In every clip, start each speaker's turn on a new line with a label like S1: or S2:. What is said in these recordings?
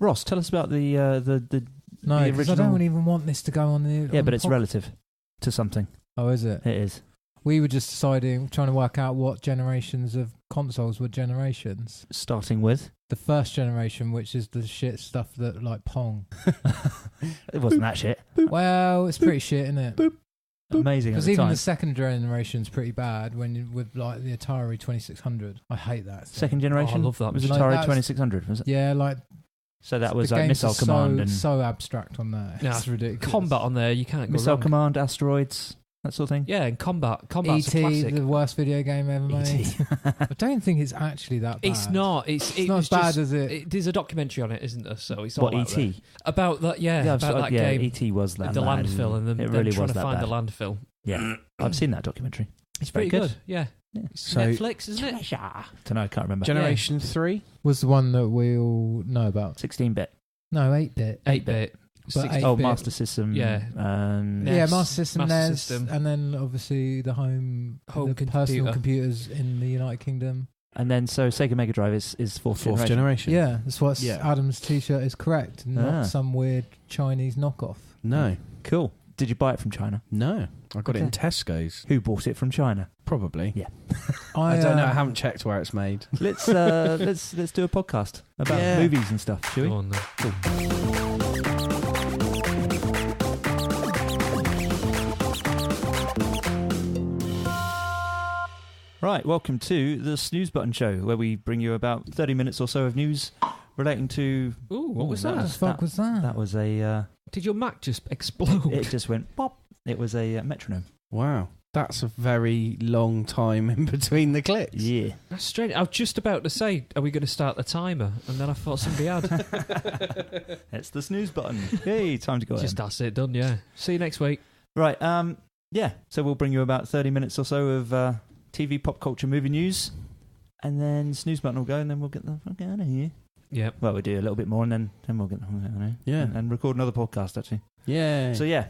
S1: Ross, tell us about the
S2: No, because
S1: original.
S2: I don't even want this to go on the.
S1: Yeah,
S2: on
S1: but
S2: the
S1: it's relative to something.
S2: Oh, is it?
S1: It is.
S2: We were just trying to work out what generations of consoles were generations.
S1: Starting with?
S2: The first generation, which is the shit stuff that like Pong.
S1: It wasn't that shit.
S2: Well, it's pretty shit, isn't it?
S1: Amazing at
S2: Because
S1: the
S2: even
S1: time.
S2: the second generation's pretty bad with like the Atari 2600. I hate that thing.
S1: Second generation?
S3: I love that.
S1: Was
S2: Like,
S1: Atari
S2: that's-
S1: 2600, was it?
S2: Yeah, like
S1: So that was
S2: the
S1: like
S2: games
S1: Missile
S2: are
S1: Command and...
S2: so abstract on that.
S3: Yeah,
S2: It's ridiculous.
S3: Combat on there, you can't go
S1: Missile
S3: wrong.
S1: Command, Asteroids, that sort of thing?
S3: Yeah, and combat's a
S2: E.T.,
S3: classic.
S2: the worst video game ever made.
S1: E.T.
S2: I don't think it's actually that bad.
S3: It's not. It's
S2: not as bad as it.
S3: There's a documentary on it, isn't there? So it's all
S1: What,
S3: out there.
S1: E.T.?
S3: About that. Yeah, about that
S1: yeah,
S3: game.
S1: E.T. was that
S3: The
S1: bad.
S3: landfill and
S1: It
S3: them
S1: really
S3: trying
S1: was
S3: to
S1: that
S3: find
S1: bad.
S3: the landfill.
S1: Yeah, I've seen that documentary.
S3: It's
S1: very
S3: pretty
S1: good.
S3: good. Yeah.
S1: Yeah.
S3: It's
S4: So-
S3: Netflix, isn't it?
S1: Don't know, I can't remember.
S4: Generation 3?
S2: Was the one that we all know about.
S1: 16-bit.
S2: No, 8-bit.
S3: 8-bit.
S2: But
S3: 60
S1: Oh,
S2: 8-bit.
S1: Master System.
S3: Yeah.
S1: And
S3: NES,
S2: Yeah, Master System,
S3: Master
S2: NES,
S3: System.
S2: and then obviously the home the personal
S3: computer.
S2: computers in the United Kingdom.
S1: And then so Sega Mega Drive is fourth
S4: Fourth
S1: generation.
S4: generation.
S2: Yeah, that's what
S4: Yeah.
S2: Adam's T-shirt is correct, not
S1: Ah.
S2: some weird Chinese knockoff.
S4: No.
S1: Cool. Did you buy it from China?
S4: No. I got it in
S1: Okay.
S4: Tesco's.
S1: Who bought it from China?
S4: Probably.
S1: Yeah.
S4: I don't know. I haven't checked where it's made.
S1: Let's do a podcast about
S4: Yeah.
S1: movies and stuff, shall we?
S3: Go on then.
S1: Right, welcome to the SNEWS Button show, where we bring you about 30 minutes or so of news relating to...
S3: Ooh, what was
S2: What
S3: that?
S2: the fuck was that?
S1: That was a...
S3: Did your Mac just explode?
S1: it just went pop. It was a metronome.
S4: Wow. That's a very long time in between the clicks.
S1: Yeah.
S3: That's strange. I was just about to say, are we going to start the timer? And then I thought somebody had.
S1: It's the SNEWS Button. Hey, time to go
S3: Just
S1: in.
S3: that's it, done, yeah. See you next week.
S1: Right, yeah, so we'll bring you about 30 minutes or so of TV, pop culture, movie news, and then SNEWS Button will go, and then we'll get the fuck out of here.
S3: Yeah.
S1: Well, we'll do a little bit more, and then we'll get the fuck out of here.
S4: Yeah.
S1: And record another podcast, actually.
S4: Yeah.
S1: So, yeah,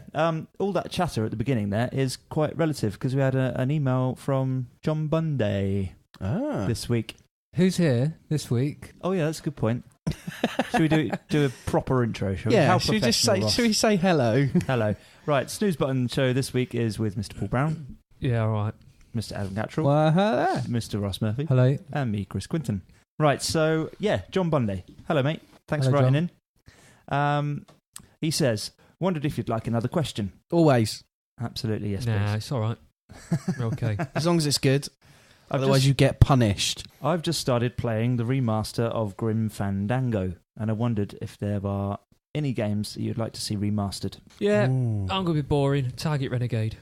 S1: all that chatter at the beginning there is quite relative, because we had an email from John Bunday this week.
S2: Who's here this week?
S1: Oh, yeah, that's a good point. Should we do a proper intro? Shall we?
S4: Yeah.
S1: How
S4: Should we just say?
S1: professional,
S4: Should we say hello?
S1: Ross? Hello. Right, SNEWS Button show this week is with Mr. Paul Brown,
S3: Yeah, all right.
S1: Mr. Adam Gattrell,
S2: Well, hello.
S1: Mr. Ross Murphy,
S2: Hello.
S1: and me, Chris Quinton. Right, so, yeah, John Bunday. Hello, mate. Thanks
S2: Hello,
S1: for writing in. He says, wondered if you'd like another question.
S4: Always.
S1: Absolutely, yes,
S3: Nah,
S1: please.
S3: it's all right. We're okay.
S4: As long as it's good.
S1: I've
S4: Otherwise,
S1: just-
S4: you get punished.
S1: I've just started playing the remaster of Grim Fandango, and I wondered if there are any games that you'd like to see remastered.
S3: Yeah,
S4: Ooh.
S3: I'm going to be boring. Target Renegade.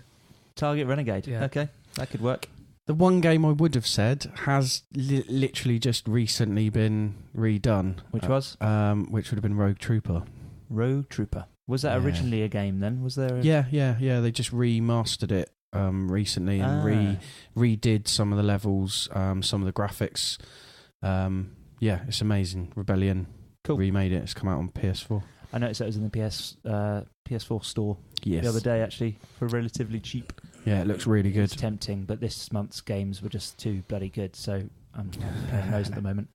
S1: Target Renegade.
S3: Yeah.
S1: Okay, that could work.
S4: The one game I would have said has literally just recently been redone.
S1: Which was?
S4: Which would have been Rogue Trooper.
S1: Rogue Trooper. Was that
S4: Yeah.
S1: originally a game then? Was there?
S4: Yeah. They just remastered it recently and redid some of the levels, some of the graphics. Yeah, it's amazing. Rebellion remade it. It's come out on PS4.
S1: I noticed that was in the PS4 store
S4: Yes.
S1: the other day, actually, for relatively cheap.
S4: Yeah, it looks really good.
S1: It's tempting, but this month's games were just too bloody good, so I'm playing those at the moment.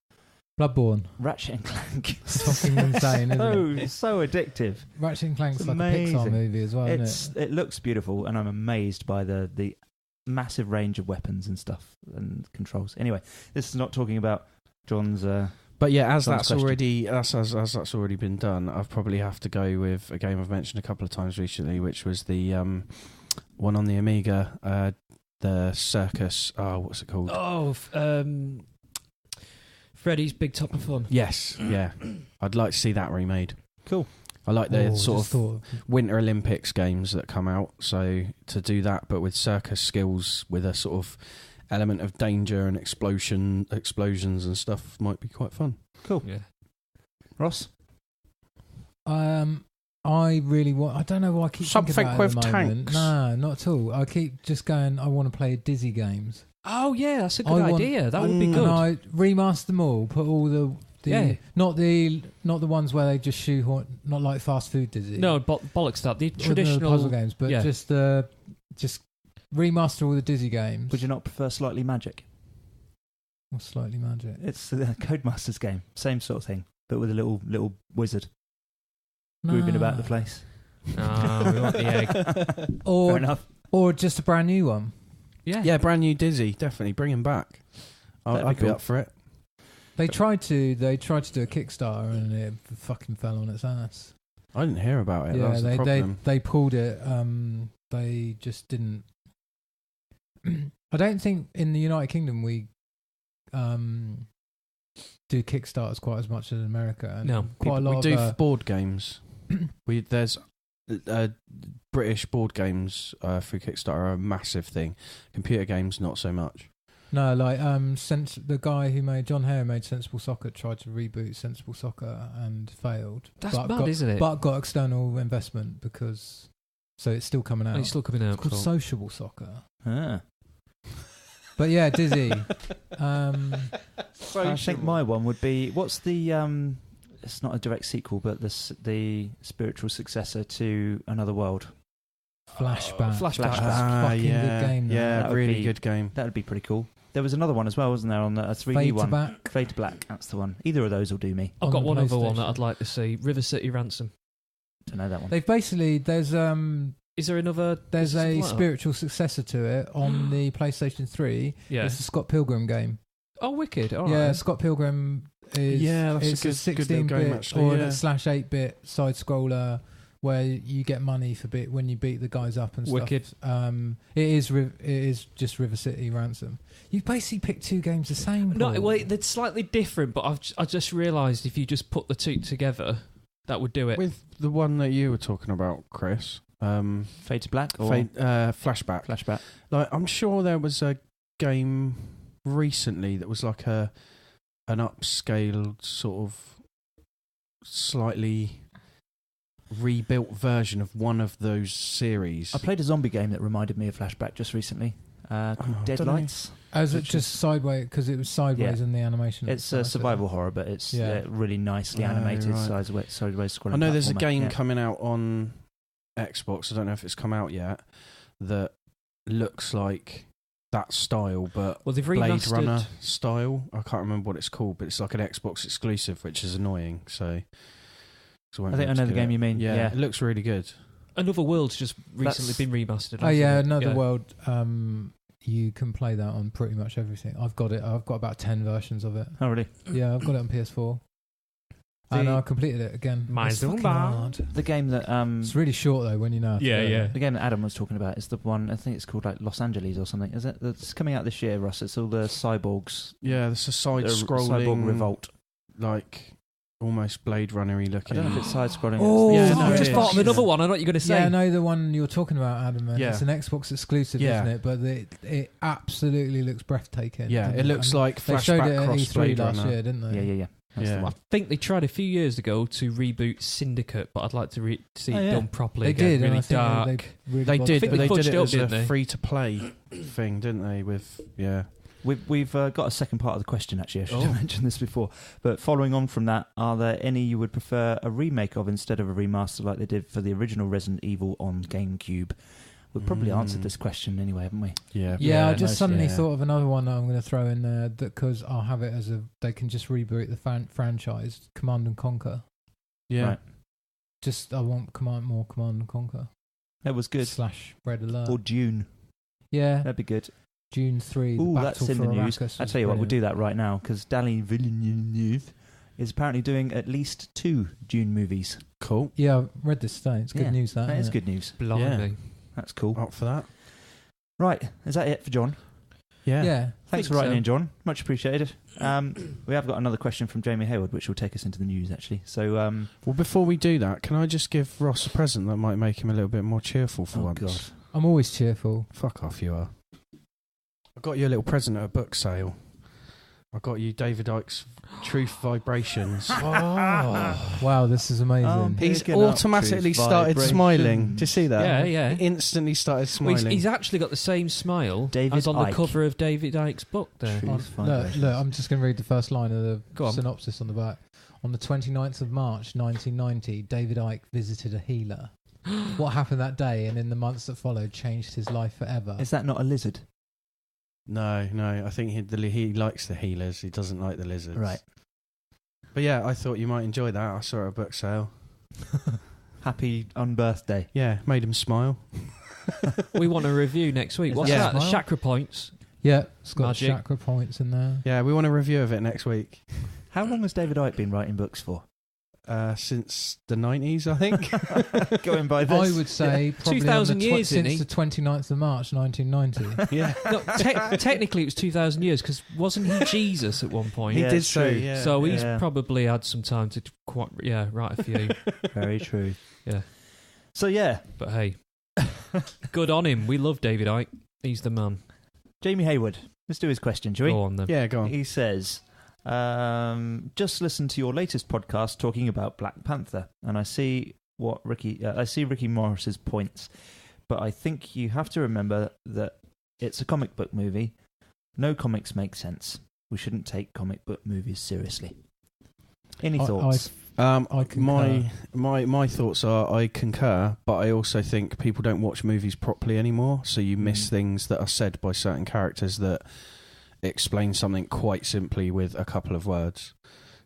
S2: Bloodborne.
S1: Ratchet and Clank.
S2: It's fucking insane, isn't it?
S1: So addictive.
S2: Ratchet and Clank's
S1: It's
S2: like
S1: amazing.
S2: a Pixar movie as well, isn't
S1: It looks beautiful, and I'm amazed by the massive range of weapons and stuff and controls. Anyway, this is not talking about John's...
S4: But yeah, as
S1: John's
S4: that's
S1: question.
S4: already as that's already been done, I've probably have to go with a game I've mentioned a couple of times recently, which was the one on the Amiga, the Circus. Oh, what's it called?
S3: Oh, Freddy's Big Top of Fun.
S4: Yes, yeah. I'd like to see that remade.
S1: Cool.
S4: I like the sort
S2: just
S4: of
S2: thought-
S4: Winter Olympics games that come out. So to do that, but with circus skills, with a sort of element of danger and explosions and stuff, might be quite fun.
S1: Cool.
S3: Yeah.
S1: Ross?
S2: I really want. I don't know why I keep
S4: Something
S2: thinking about it
S4: with
S2: at the moment.
S4: tanks.
S2: No, not at all. I keep just going. I want to play Dizzy games.
S3: Oh, yeah, that's a
S2: I
S3: good
S2: want-
S3: idea. That would be
S2: And
S3: good.
S2: I remaster them all. Put all the
S3: Yeah.
S2: not the ones where they just shoehorn. Not like fast food Dizzy.
S3: No, bollocks that. The
S2: Or the
S3: traditional...
S2: puzzle games, but
S3: yeah.
S2: just remaster all the Dizzy games.
S1: Would you not prefer Slightly Magic?
S2: Or Slightly Magic.
S1: It's the Codemasters game. Same sort of thing, but with a little wizard moving about the place.
S3: Oh, we want the egg.
S1: Fair
S2: Or
S1: enough.
S2: or just a brand new one.
S3: Yeah.
S4: brand new Dizzy, definitely bring him back. I'd be
S1: cool.
S4: up for it.
S2: They tried to do a Kickstarter and it fucking fell on its ass.
S4: I didn't hear about it. That was the
S2: they
S4: problem.
S2: they pulled it. They just didn't. I don't think in the United Kingdom we do Kickstarters quite as much as in America. And
S3: No.
S2: quite a lot
S4: we
S2: of
S4: do for board games. There's British board games through Kickstarter are a massive thing. Computer games, not so much.
S2: no, like the guy who made John Hare made Sensible Soccer tried to reboot Sensible Soccer and failed.
S3: That's mad, isn't it?
S2: But got external investment because so it's still coming out.
S3: And it's still coming out.
S2: It's called Sociable Soccer.
S1: Ah.
S2: But yeah, Dizzy.
S1: I think my one would be, what's the it's not a direct sequel, but the spiritual successor to Another World.
S2: Flashback.
S3: Flashback.
S2: Fucking good game.
S4: Yeah,
S1: That would
S4: really
S1: be-
S4: good game.
S1: That would be pretty cool. There was another one as well, wasn't there, on a 3D one?
S2: Back.
S1: Fade to Black, that's the one. Either of those will do me.
S3: I've
S2: On
S3: got
S2: the
S3: one other one
S2: PlayStation.
S3: that I'd like to see. River City Ransom.
S1: Don't know that one.
S2: They've basically
S3: Is there another?
S2: there's a
S3: something like that?
S2: spiritual successor to it on the PlayStation 3.
S3: Yeah.
S2: It's a Scott Pilgrim game.
S3: Oh, wicked. All right.
S2: Yeah, Scott Pilgrim is
S4: that's
S2: it's
S4: a good little game,
S2: 16-bit
S4: actually,
S2: or
S4: yeah.
S2: a /8-bit side scroller where you get money for when you beat the guys up and stuff.
S3: Wicked.
S2: It is just River City Ransom. You basically picked two games the same.
S3: No,
S2: Paul.
S3: wait, they're slightly different, but I just realised if you just put the two together, that would do it.
S4: With the one that you were talking about, Chris,
S1: Fade to Black or
S4: Flashback.
S1: Flashback?
S4: Like, I'm sure there was a game recently that was like an upscaled sort of slightly rebuilt version of one of those series.
S1: I played a zombie game that reminded me of Flashback just recently. Called Deadlights.
S2: As it just sideways because it was sideways
S1: Yeah.
S2: in the animation.
S1: It's a survival horror, but it's
S2: Yeah.
S1: really nicely
S4: Oh,
S1: animated,
S4: right.
S1: sideways scrolling.
S4: I know there's a
S1: platformer.
S4: game
S1: Yeah.
S4: coming out on Xbox. I don't know if it's come out yet. That looks like that style, but
S3: Well, they've
S4: Blade
S3: remastered.
S4: Runner style. I can't remember what it's called, but it's like an Xbox exclusive, which is annoying. So
S1: I think I know the game you mean.
S4: Yeah,
S1: Yeah.
S4: it looks really good.
S3: Another World's just recently
S1: That's-
S3: been remastered.
S2: Oh yeah,
S3: hasn't it?
S2: Another World. You can play that on pretty much everything. I've got it. I've got about 10 versions of it.
S1: Oh, really?
S2: Yeah, I've got it on PS4. And I completed it again.
S3: My
S2: It's fucking
S3: Zumba.
S2: hard.
S1: The game that
S2: It's really short though when you know. how to
S3: Yeah,
S2: do it.
S3: yeah.
S1: the game that Adam was talking about is the one. I think it's called like Los Angeles or something. Is it? It's coming out this year, Russ. It's all the cyborgs.
S4: Yeah, it's a
S1: Cyborg
S4: side-scrolling,
S1: Revolt.
S4: like almost Blade Runner-y
S1: I
S4: looking.
S1: don't know if it's side scrolling.
S2: Oh,
S4: Yeah,
S3: Yeah,
S4: no,
S3: I've
S4: it
S3: just
S4: is.
S3: thought of another one. I know what you're going to say.
S2: Yeah, I know the one you're talking about, Adam. And
S4: Yeah.
S2: It's an Xbox exclusive,
S4: Yeah.
S2: isn't it? But it absolutely looks breathtaking.
S4: Yeah,
S2: doesn't
S4: it looks
S2: And
S4: like
S2: they showed it
S4: Flashback
S2: at
S4: cross
S2: E3
S4: Blade
S2: last
S4: Runner.
S2: year, didn't they?
S1: Yeah. That's
S4: Yeah.
S1: the one.
S3: I think they tried a few years ago to reboot Syndicate, but I'd like to see
S1: Oh,
S3: it
S1: yeah.
S3: done properly.
S2: They
S3: again.
S2: did.
S3: really
S2: and I think
S3: dark.
S2: They really
S4: They
S2: bothered.
S4: did,
S3: think
S4: but
S3: they
S4: they did
S3: fudged
S4: it
S3: up,
S4: as
S3: didn't
S4: a
S3: they?
S4: free-to-play thing, didn't they? With
S1: We've got a second part of the question, actually. I should
S3: Oh.
S1: have mentioned this before. But following on from that, are there any you would prefer a remake of instead of a remaster like they did for the original Resident Evil on GameCube? We've probably answered this question anyway, haven't we?
S2: Yeah,
S1: Yeah,
S2: I just
S1: mostly,
S2: suddenly
S4: yeah.
S2: thought of another one that I'm going to throw in there because I'll have it as they can just reboot the franchise, Command and Conquer.
S4: yeah.
S1: Right.
S2: Just I want more Command and Conquer.
S1: That was good.
S2: / Red Alert.
S1: Or Dune.
S2: Yeah,
S1: That'd be good.
S2: June 3. The
S1: Ooh,
S2: Battle
S1: that's in
S2: for
S1: the news.
S2: Arrakis
S1: I
S2: was
S1: tell you what, we'll
S2: brilliant.
S1: do that right now because Dali Villeneuve is apparently doing at least 2 Dune movies.
S4: Cool.
S2: Yeah, I read this today. It's good
S1: Yeah,
S2: news. That
S1: That is
S2: isn't it?
S1: good news.
S3: Blimey.
S1: That's cool.
S4: Up for that.
S1: Right, is that it for John?
S4: Yeah.
S2: Yeah.
S1: Thanks
S3: Think
S1: for writing
S3: so.
S1: in, John. Much appreciated. We have got another question from Jamie Hayward, which will take us into the news, actually. So,
S4: Well, before we do that, can I just give Ross a present that might make him a little bit more cheerful for
S1: oh
S4: once?
S1: God,
S2: I'm always cheerful.
S4: Fuck off, you are. I got you a little present at a book sale. I got you David Icke's Truth Vibrations.
S2: Wow, this is amazing.
S4: He's
S1: Picking up
S4: automatically
S1: truth
S4: started smiling.
S1: vibrations.
S4: Do you see that?
S3: Yeah, yeah.
S4: He instantly started
S3: Well,
S4: smiling.
S3: he's actually got the same smile
S1: David
S3: as on
S1: Icke.
S3: the cover of David Icke's book there.
S1: Truth
S2: Look,
S1: vibrations.
S2: I'm just going to read the first line of the
S3: Go on.
S2: synopsis on the back. On the 29th of March 1990, David Icke visited a healer. What happened that day and in the months that followed changed his life forever.
S1: Is that not a lizard?
S4: No. I think he likes the healers. He doesn't like the lizards.
S1: Right.
S4: But yeah, I thought you might enjoy that. I saw it at a book sale.
S1: Happy unbirthday.
S4: Yeah, made him smile.
S3: We want a review next week. What's
S2: that
S3: that? The
S2: smile?
S3: chakra points.
S2: Yeah, it's got
S3: Magic.
S2: chakra points in there.
S4: Yeah, we want a review of it next week.
S1: How long has David Icke been writing books for?
S4: Since the 90s, I think.
S1: Going by this.
S2: I would say probably
S3: 2,000 years, isn't he?
S2: since the 29th of March 1990.
S4: Yeah.
S3: No, technically it was 2,000 years because wasn't he Jesus at one point?
S4: He
S1: Yeah,
S4: did
S1: it's true.
S4: say, yeah.
S3: So he's
S1: Yeah.
S3: probably had some time to write a few.
S1: Very true.
S3: Yeah.
S1: So yeah,
S3: But hey, good on him. We love David Icke. He's the man.
S1: Jamie Hayward. Let's do his question, shall we?
S3: Go on then.
S4: Yeah, go on.
S1: He says, just listen to your latest podcast talking about Black Panther, and I see Ricky Morris's points, but I think you have to remember that it's a comic book movie. No comics make sense. We shouldn't take comic book movies seriously. Any thoughts?
S2: I concur.
S4: My thoughts are I concur, but I also think people don't watch movies properly anymore, so you miss things that are said by certain characters that explain something quite simply with a couple of words.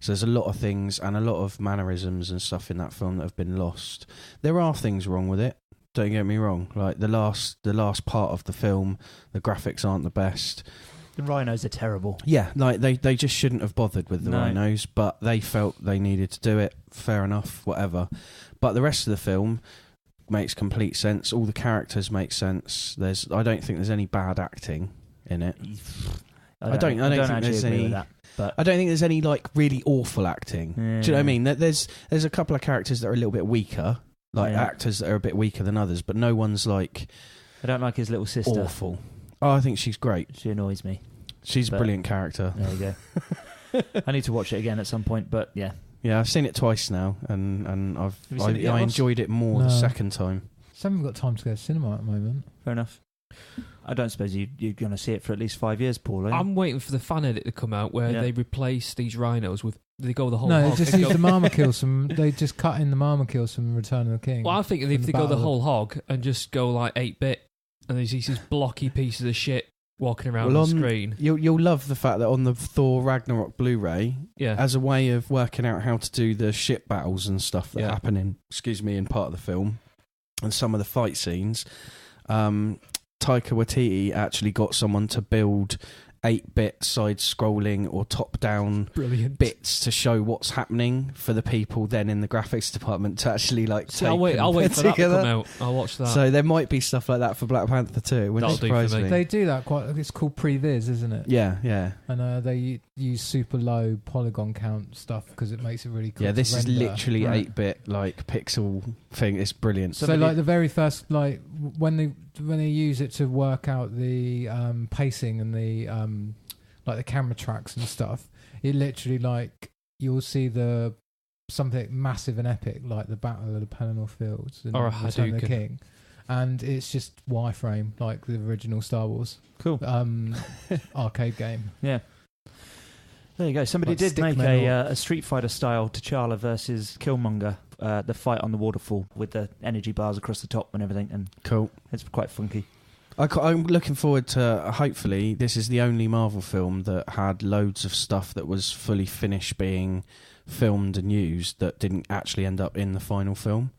S4: So there's a lot of things and a lot of mannerisms and stuff in that film that have been lost. There are things wrong with it, don't get me wrong. Like the last part of the film, the graphics aren't the best.
S1: The rhinos are terrible.
S4: Yeah, like they just shouldn't have bothered with the
S1: No.
S4: rhinos, but they felt they needed to do it. Fair enough, whatever. But the rest of the film makes complete sense. All the characters make sense. I don't think there's any bad acting in it. I don't think
S1: actually
S4: there's
S1: agree
S4: any.
S1: with that, but
S4: I don't think there's any like really awful acting. Do you know what I mean? There's a couple of characters that are a little bit weaker, like actors that are a bit weaker than others, but no one's like
S1: I don't like his little sister.
S4: awful. Oh, I think she's great.
S1: She annoys me.
S4: She's a
S1: But-
S4: brilliant character.
S1: There you go. I need to watch it again at some point, but yeah.
S4: Yeah, I've seen it twice now, and
S1: Have you seen it yet,
S4: I
S1: Ross?
S4: enjoyed it more the
S2: No.
S4: second time.
S2: So I haven't got time to go to cinema at the moment.
S1: Fair enough. I don't suppose you're going to see it for at least 5 years, Paul, are you?
S3: I'm waiting for the fan edit to come out where
S1: Yeah.
S3: they replace these rhinos with. They go the whole
S2: No,
S3: hog.
S2: they just
S3: They
S2: use
S3: go-
S2: the marmakills from. They just cut in the marmakills from Return of the King.
S3: Well, I think
S2: from
S3: if
S2: the
S3: they go the
S2: Battle of-
S3: whole hog and just go like 8-bit, and there's these blocky pieces of shit walking around
S4: Well,
S3: on the screen.
S4: You'll love the fact that on the Thor Ragnarok Blu-ray,
S3: Yeah.
S4: as a way of working out how to do the ship battles and stuff that
S3: Yeah.
S4: happen in part of the film, and some of the fight scenes, Taika Waititi actually got someone to build 8-bit side-scrolling or top-down
S3: Brilliant.
S4: bits to show what's happening for the people then in the graphics department to actually like
S3: See,
S4: take
S3: I'll wait
S4: and
S3: for
S4: put
S3: that to
S4: together.
S3: come out. I'll watch that.
S4: So there might be stuff like that for Black Panther too. It wouldn't
S3: That'll do for
S4: surprise
S3: me.
S4: me.
S2: They do that quite. It's called previs, isn't it?
S4: Yeah, yeah.
S2: And they use super low polygon count stuff because it makes it really cool.
S4: Yeah,
S2: to
S4: this is
S2: render.
S4: literally
S1: Right.
S4: 8-bit like pixel thing. It's brilliant.
S2: So like the very first when they use it to work out the pacing and the like the camera tracks and stuff, it literally like you'll see something massive and epic like the Battle of the Pelennor Fields and
S3: Or a
S2: Return of the
S3: Hadouken.
S2: King, and it's just wireframe like the original Star Wars
S1: Cool.
S2: arcade game.
S1: Yeah. There you go. Somebody
S2: Like
S1: did make
S2: Stickman
S1: a Street Fighter style T'Challa versus Killmonger, the fight on the waterfall with the energy bars across the top and everything, and
S4: Cool.
S1: it's quite funky.
S4: I'm looking forward to. Hopefully, this is the only Marvel film that had loads of stuff that was fully finished being filmed and used that didn't actually end up in the final film.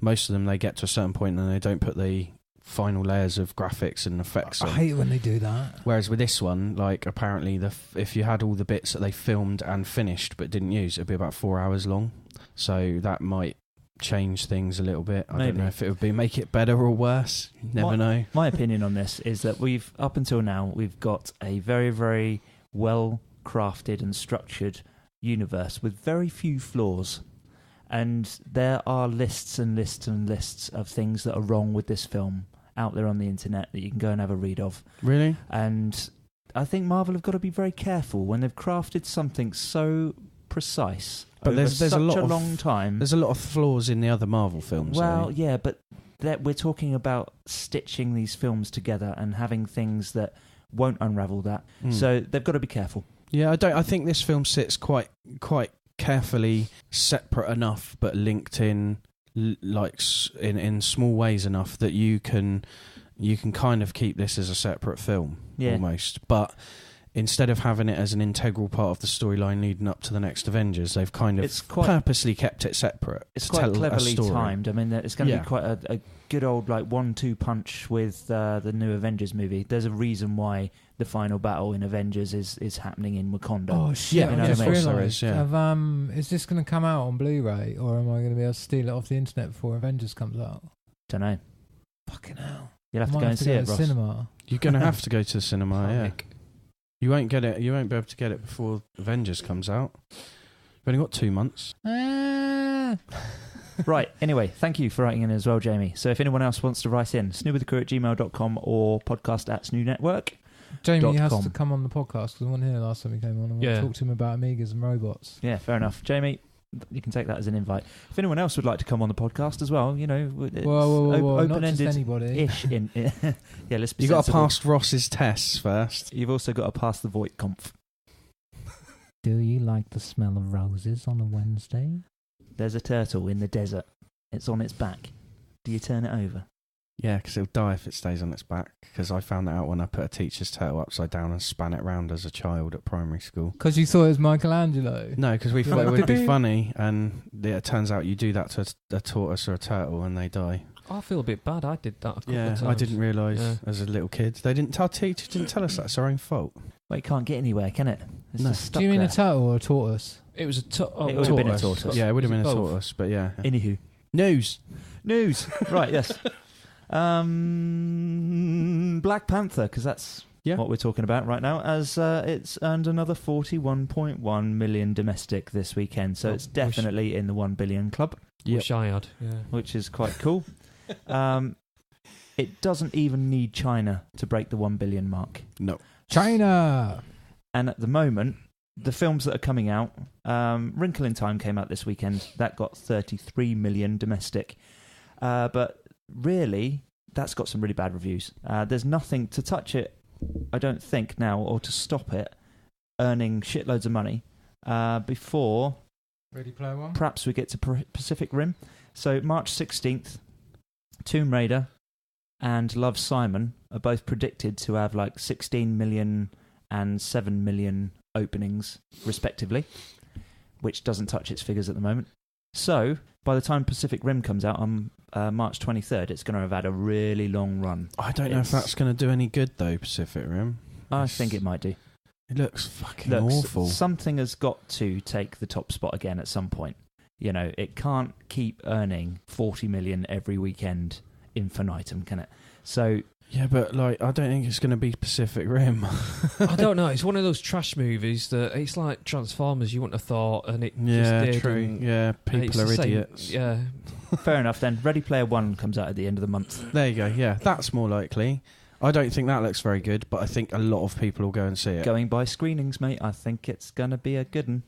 S4: Most of them, they get to a certain point and they don't put the final layers of graphics and effects
S2: I
S4: on.
S2: hate it when they do that.
S4: Whereas with this one, like apparently, if you had all the bits that they filmed and finished but didn't use, it'd be about 4 hours long. So that might change things a little bit. I
S1: Maybe.
S4: don't know if it would make it better or worse. You never know.
S1: My opinion on this is that up until now, we've got a very, very well crafted and structured universe with very few flaws. And there are lists and lists and lists of things that are wrong with this film out there on the internet that you can go and have a read of.
S4: Really?
S1: And I think Marvel have got to be very careful when they've crafted something so precise.
S4: But
S1: over
S4: there's a
S1: such
S4: lot
S1: a
S4: of-
S1: long time.
S4: There's a lot of flaws in the other Marvel films.
S1: Well,
S4: though.
S1: yeah, but we're talking about stitching these films together and having things that won't unravel that.
S4: Mm.
S1: So they've got to be careful.
S4: Yeah, I think this film sits quite carefully separate enough, but linked in in small ways enough that you can kind of keep this as a separate film
S1: Yeah.
S4: almost. But instead of having it as an integral part of the storyline leading up to the next Avengers, they've kind of purposely kept it separate.
S1: It's quite cleverly timed. I mean, it's going to be quite a good old 1-2 punch with the new Avengers movie. There's a reason why the final battle in Avengers is happening in Wakanda.
S2: Oh shit!
S1: You know
S2: I just
S1: what I mean?
S2: realised. Is this going to come out on Blu-ray, or am I going to be able to steal it off the internet before Avengers comes out?
S1: Don't know.
S2: Fucking hell!
S1: You'll have to go and see it, Ross.
S2: Cinema.
S4: You're going to have to go to the cinema. Yeah. You won't get it. You won't be able to get it before Avengers comes out. You've only got 2 months.
S1: Right, anyway, thank you for writing in as well, Jamie. So if anyone else wants to write in, snewwiththecrew@gmail.com or podcast@SNEWNetwork.
S2: Jamie has to come on the podcast because I wasn't here last time he came on. I want to talk to him about Amigas and robots.
S1: Yeah, fair enough. Jamie, you can take that as an invite. If anyone else would like to come on the podcast as well, it's open-ended.
S2: Not just anybody.
S1: Ish in, yeah, let's be
S4: You've got to pass Ross's tests first.
S1: You've also got to pass the Voight Conf.
S2: Do you like the smell of roses on a Wednesday?
S1: There's a turtle in the desert. It's on its back. Do you turn it over?
S4: Yeah, because it'll die if it stays on its back. Because I found that out when I put a teacher's turtle upside down and span it round as a child at primary school.
S2: Because you thought it was Michelangelo?
S4: No, because we thought it would be funny, and it turns out you do that to a tortoise or a turtle and they die.
S3: I feel a bit bad. I did that a couple of times.
S4: I didn't realise as a little kid. Our teacher didn't tell us that. It's our own fault.
S1: Well, it can't get anywhere, can it? It's just stuck
S2: Do you mean
S1: there.
S2: a turtle or a tortoise?
S3: It was a
S1: it would have been a tortoise.
S4: Yeah, it would have been a tortoise, but yeah.
S1: Anywho.
S4: News.
S1: Right, yes. Black Panther, because that's what we're talking about right now, as it's earned another 41.1 million domestic this weekend. So it's definitely in the 1 billion club.
S3: Wish I had. Yeah.
S1: Which is quite cool. It doesn't even need China to break the 1 billion mark.
S4: No.
S2: China!
S1: And at the moment, the films that are coming out, Wrinkle in Time came out this weekend. That got 33 million domestic. But really, that's got some really bad reviews. There's nothing to touch it, I don't think, now, or to stop it earning shitloads of money before
S2: Ready Player One?
S1: Perhaps we get to Pacific Rim. So March 16th, Tomb Raider and Love, Simon are both predicted to have 16 million and 7 million openings, respectively, which doesn't touch its figures at the moment. So, by the time Pacific Rim comes out on March 23rd, it's going to have had a really long run.
S4: I don't know if that's going to do any good, though, Pacific Rim.
S1: I think it might do.
S4: It looks fucking awful.
S1: Something has got to take the top spot again at some point. You know, it can't keep earning 40 million every weekend infinitum, can it? So...
S4: Yeah, but I don't think it's going to be Pacific Rim.
S3: I don't know. It's one of those trash movies that it's like Transformers. You wouldn't have thought, and it just did.
S4: True. Yeah, people are idiots.
S3: Yeah,
S1: fair enough. Then Ready Player One comes out at the end of the month.
S4: There you go. Yeah, that's more likely. I don't think that looks very good, but I think a lot of people will go and see it.
S1: Going by screenings, mate, I think it's going to be a good one.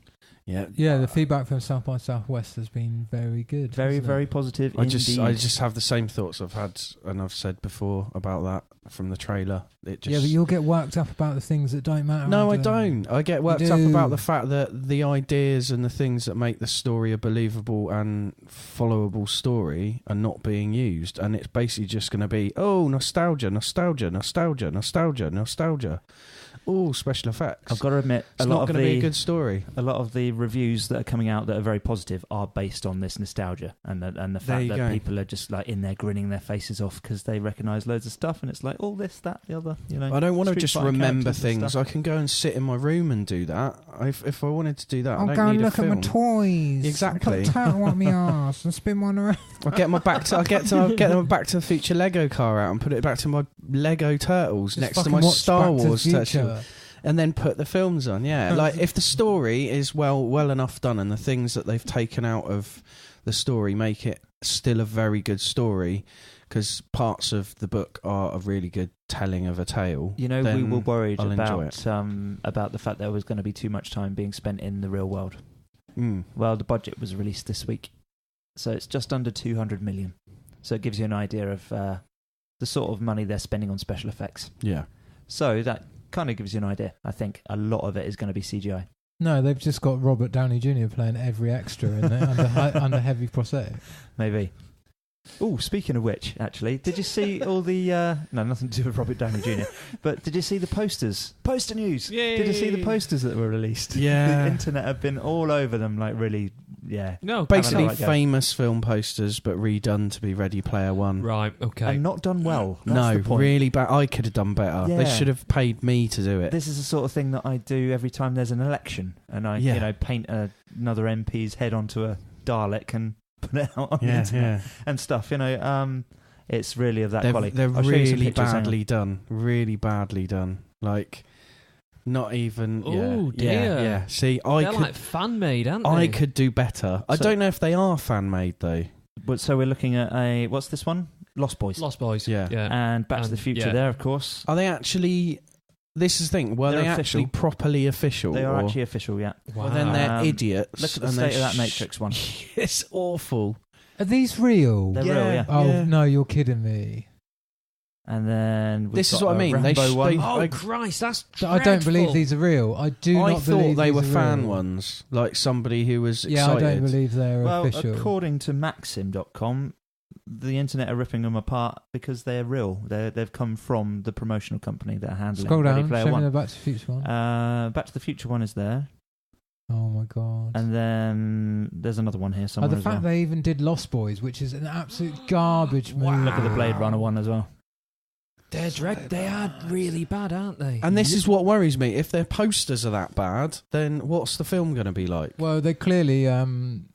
S2: Yeah, the feedback from South by Southwest has been very good.
S1: Very positive.
S4: I just have the same thoughts I've had and I've said before about that from the trailer. But
S2: you'll get worked up about the things that don't matter.
S4: No, I don't. I get worked up about the fact that the ideas and the things that make the story a believable and followable story are not being used, and it's basically just going to be nostalgia. Oh, special effects.
S1: I've got to admit,
S4: it's not going to be a good story.
S1: A lot of the reviews that are coming out that are very positive are based on this nostalgia and the fact that people are just in there grinning their faces off because they recognise loads of stuff, and it's all this, that, the other.
S4: I don't want to just remember things. I can go and sit in my room and do that. If I wanted to do that,
S2: I'll
S4: I don't
S2: go
S4: need
S2: and look
S4: a film.
S2: at my toys.
S4: Exactly.
S2: Put a turtle on my arse and spin one around.
S4: I'll get my Back to the Future Lego car out and put it back to my Lego Turtles next to my Star Wars Turtle. And then put the films on, if the story is well enough done and the things that they've taken out of the story make it still a very good story, because parts of the book are a really good telling of a tale.
S1: We were worried about the fact there was going to be too much time being spent in the real world. Well, the budget was released this week, so it's just under 200 million. So it gives you an idea of the sort of money they're spending on special effects.
S4: Yeah.
S1: So that kind of gives you an idea. I think a lot of it is going to be CGI.
S2: No, they've just got Robert Downey Jr. playing every extra in there under heavy prosthetic.
S1: Maybe. Oh, speaking of which, actually, did you see all the... no, nothing to do with Robert Downey Jr., but did you see the posters? Poster news!
S3: Yay.
S1: Did you see the posters that were released?
S4: Yeah.
S1: The internet have been all over them, like really, yeah.
S3: No,
S4: Basically,
S1: Right, go.
S4: famous film posters, but redone to be Ready Player One.
S3: right, okay.
S1: And not done well. That's
S4: No,
S1: the point.
S4: really bad. I could have done better.
S1: Yeah.
S4: They should have paid me to do it.
S1: This is the sort of thing that I do every time there's an election, and I,
S4: Yeah.
S1: paint another MP's head onto a Dalek and put it out on the internet and stuff. It's really of that quality.
S4: They're
S1: I'll show you some
S4: really
S1: pictures, hang on.
S4: badly done. Really badly done. Like, not even.
S3: Oh,
S4: yeah,
S3: dear.
S4: Yeah. See,
S3: They're like fan made, aren't they?
S4: I could do better. I
S1: So-
S4: don't know if they are fan made though.
S1: But so we're looking at what's this one? Lost Boys.
S3: Lost Boys.
S4: Yeah.
S1: And Back to the
S3: And-
S1: Future
S3: yeah.
S1: there, of course.
S4: Are they actually? This is the thing. Were
S1: They're
S4: they
S1: official.
S4: actually properly official?
S1: They are
S4: or-
S1: actually official, yeah.
S3: Wow.
S4: Well, then they're idiots.
S1: Look at the
S4: and
S1: state of
S4: they're
S1: that Matrix one.
S4: It's awful.
S2: Are these real?
S1: They're real, yeah.
S2: Oh
S4: Yeah.
S2: no, you're kidding me.
S1: And then we've
S4: This is
S1: got
S4: what I
S1: a
S4: mean.
S1: Rambo
S4: They
S1: one.
S3: Oh,
S4: I-
S3: Christ, that's
S2: I don't believe
S3: dreadful.
S2: these are real. I do
S4: I
S2: not
S4: thought
S2: believe
S4: they
S2: these
S4: were
S2: are
S4: fan
S2: real.
S4: ones, like somebody who was
S2: Yeah,
S4: excited.
S2: I don't believe they're
S1: Well,
S2: official.
S1: according to Maxim.com, the internet are ripping them apart because they're real. They've come from the promotional company that are handling
S2: Scroll
S1: Ready
S2: down,
S1: Player
S2: show me
S1: One.
S2: the Back to the Future one.
S1: Back to the Future one is there.
S2: Oh my god.
S1: And then there's another one here
S2: Oh,
S1: somewhere
S2: the
S1: as
S2: fact
S1: well.
S2: they even did Lost Boys, which is an absolute garbage movie.
S1: Look at the Blade Runner one as well.
S3: They are really bad, aren't they?
S4: And this is what worries me. If their posters are that bad, then what's the film going to be like?
S2: Well, they clearly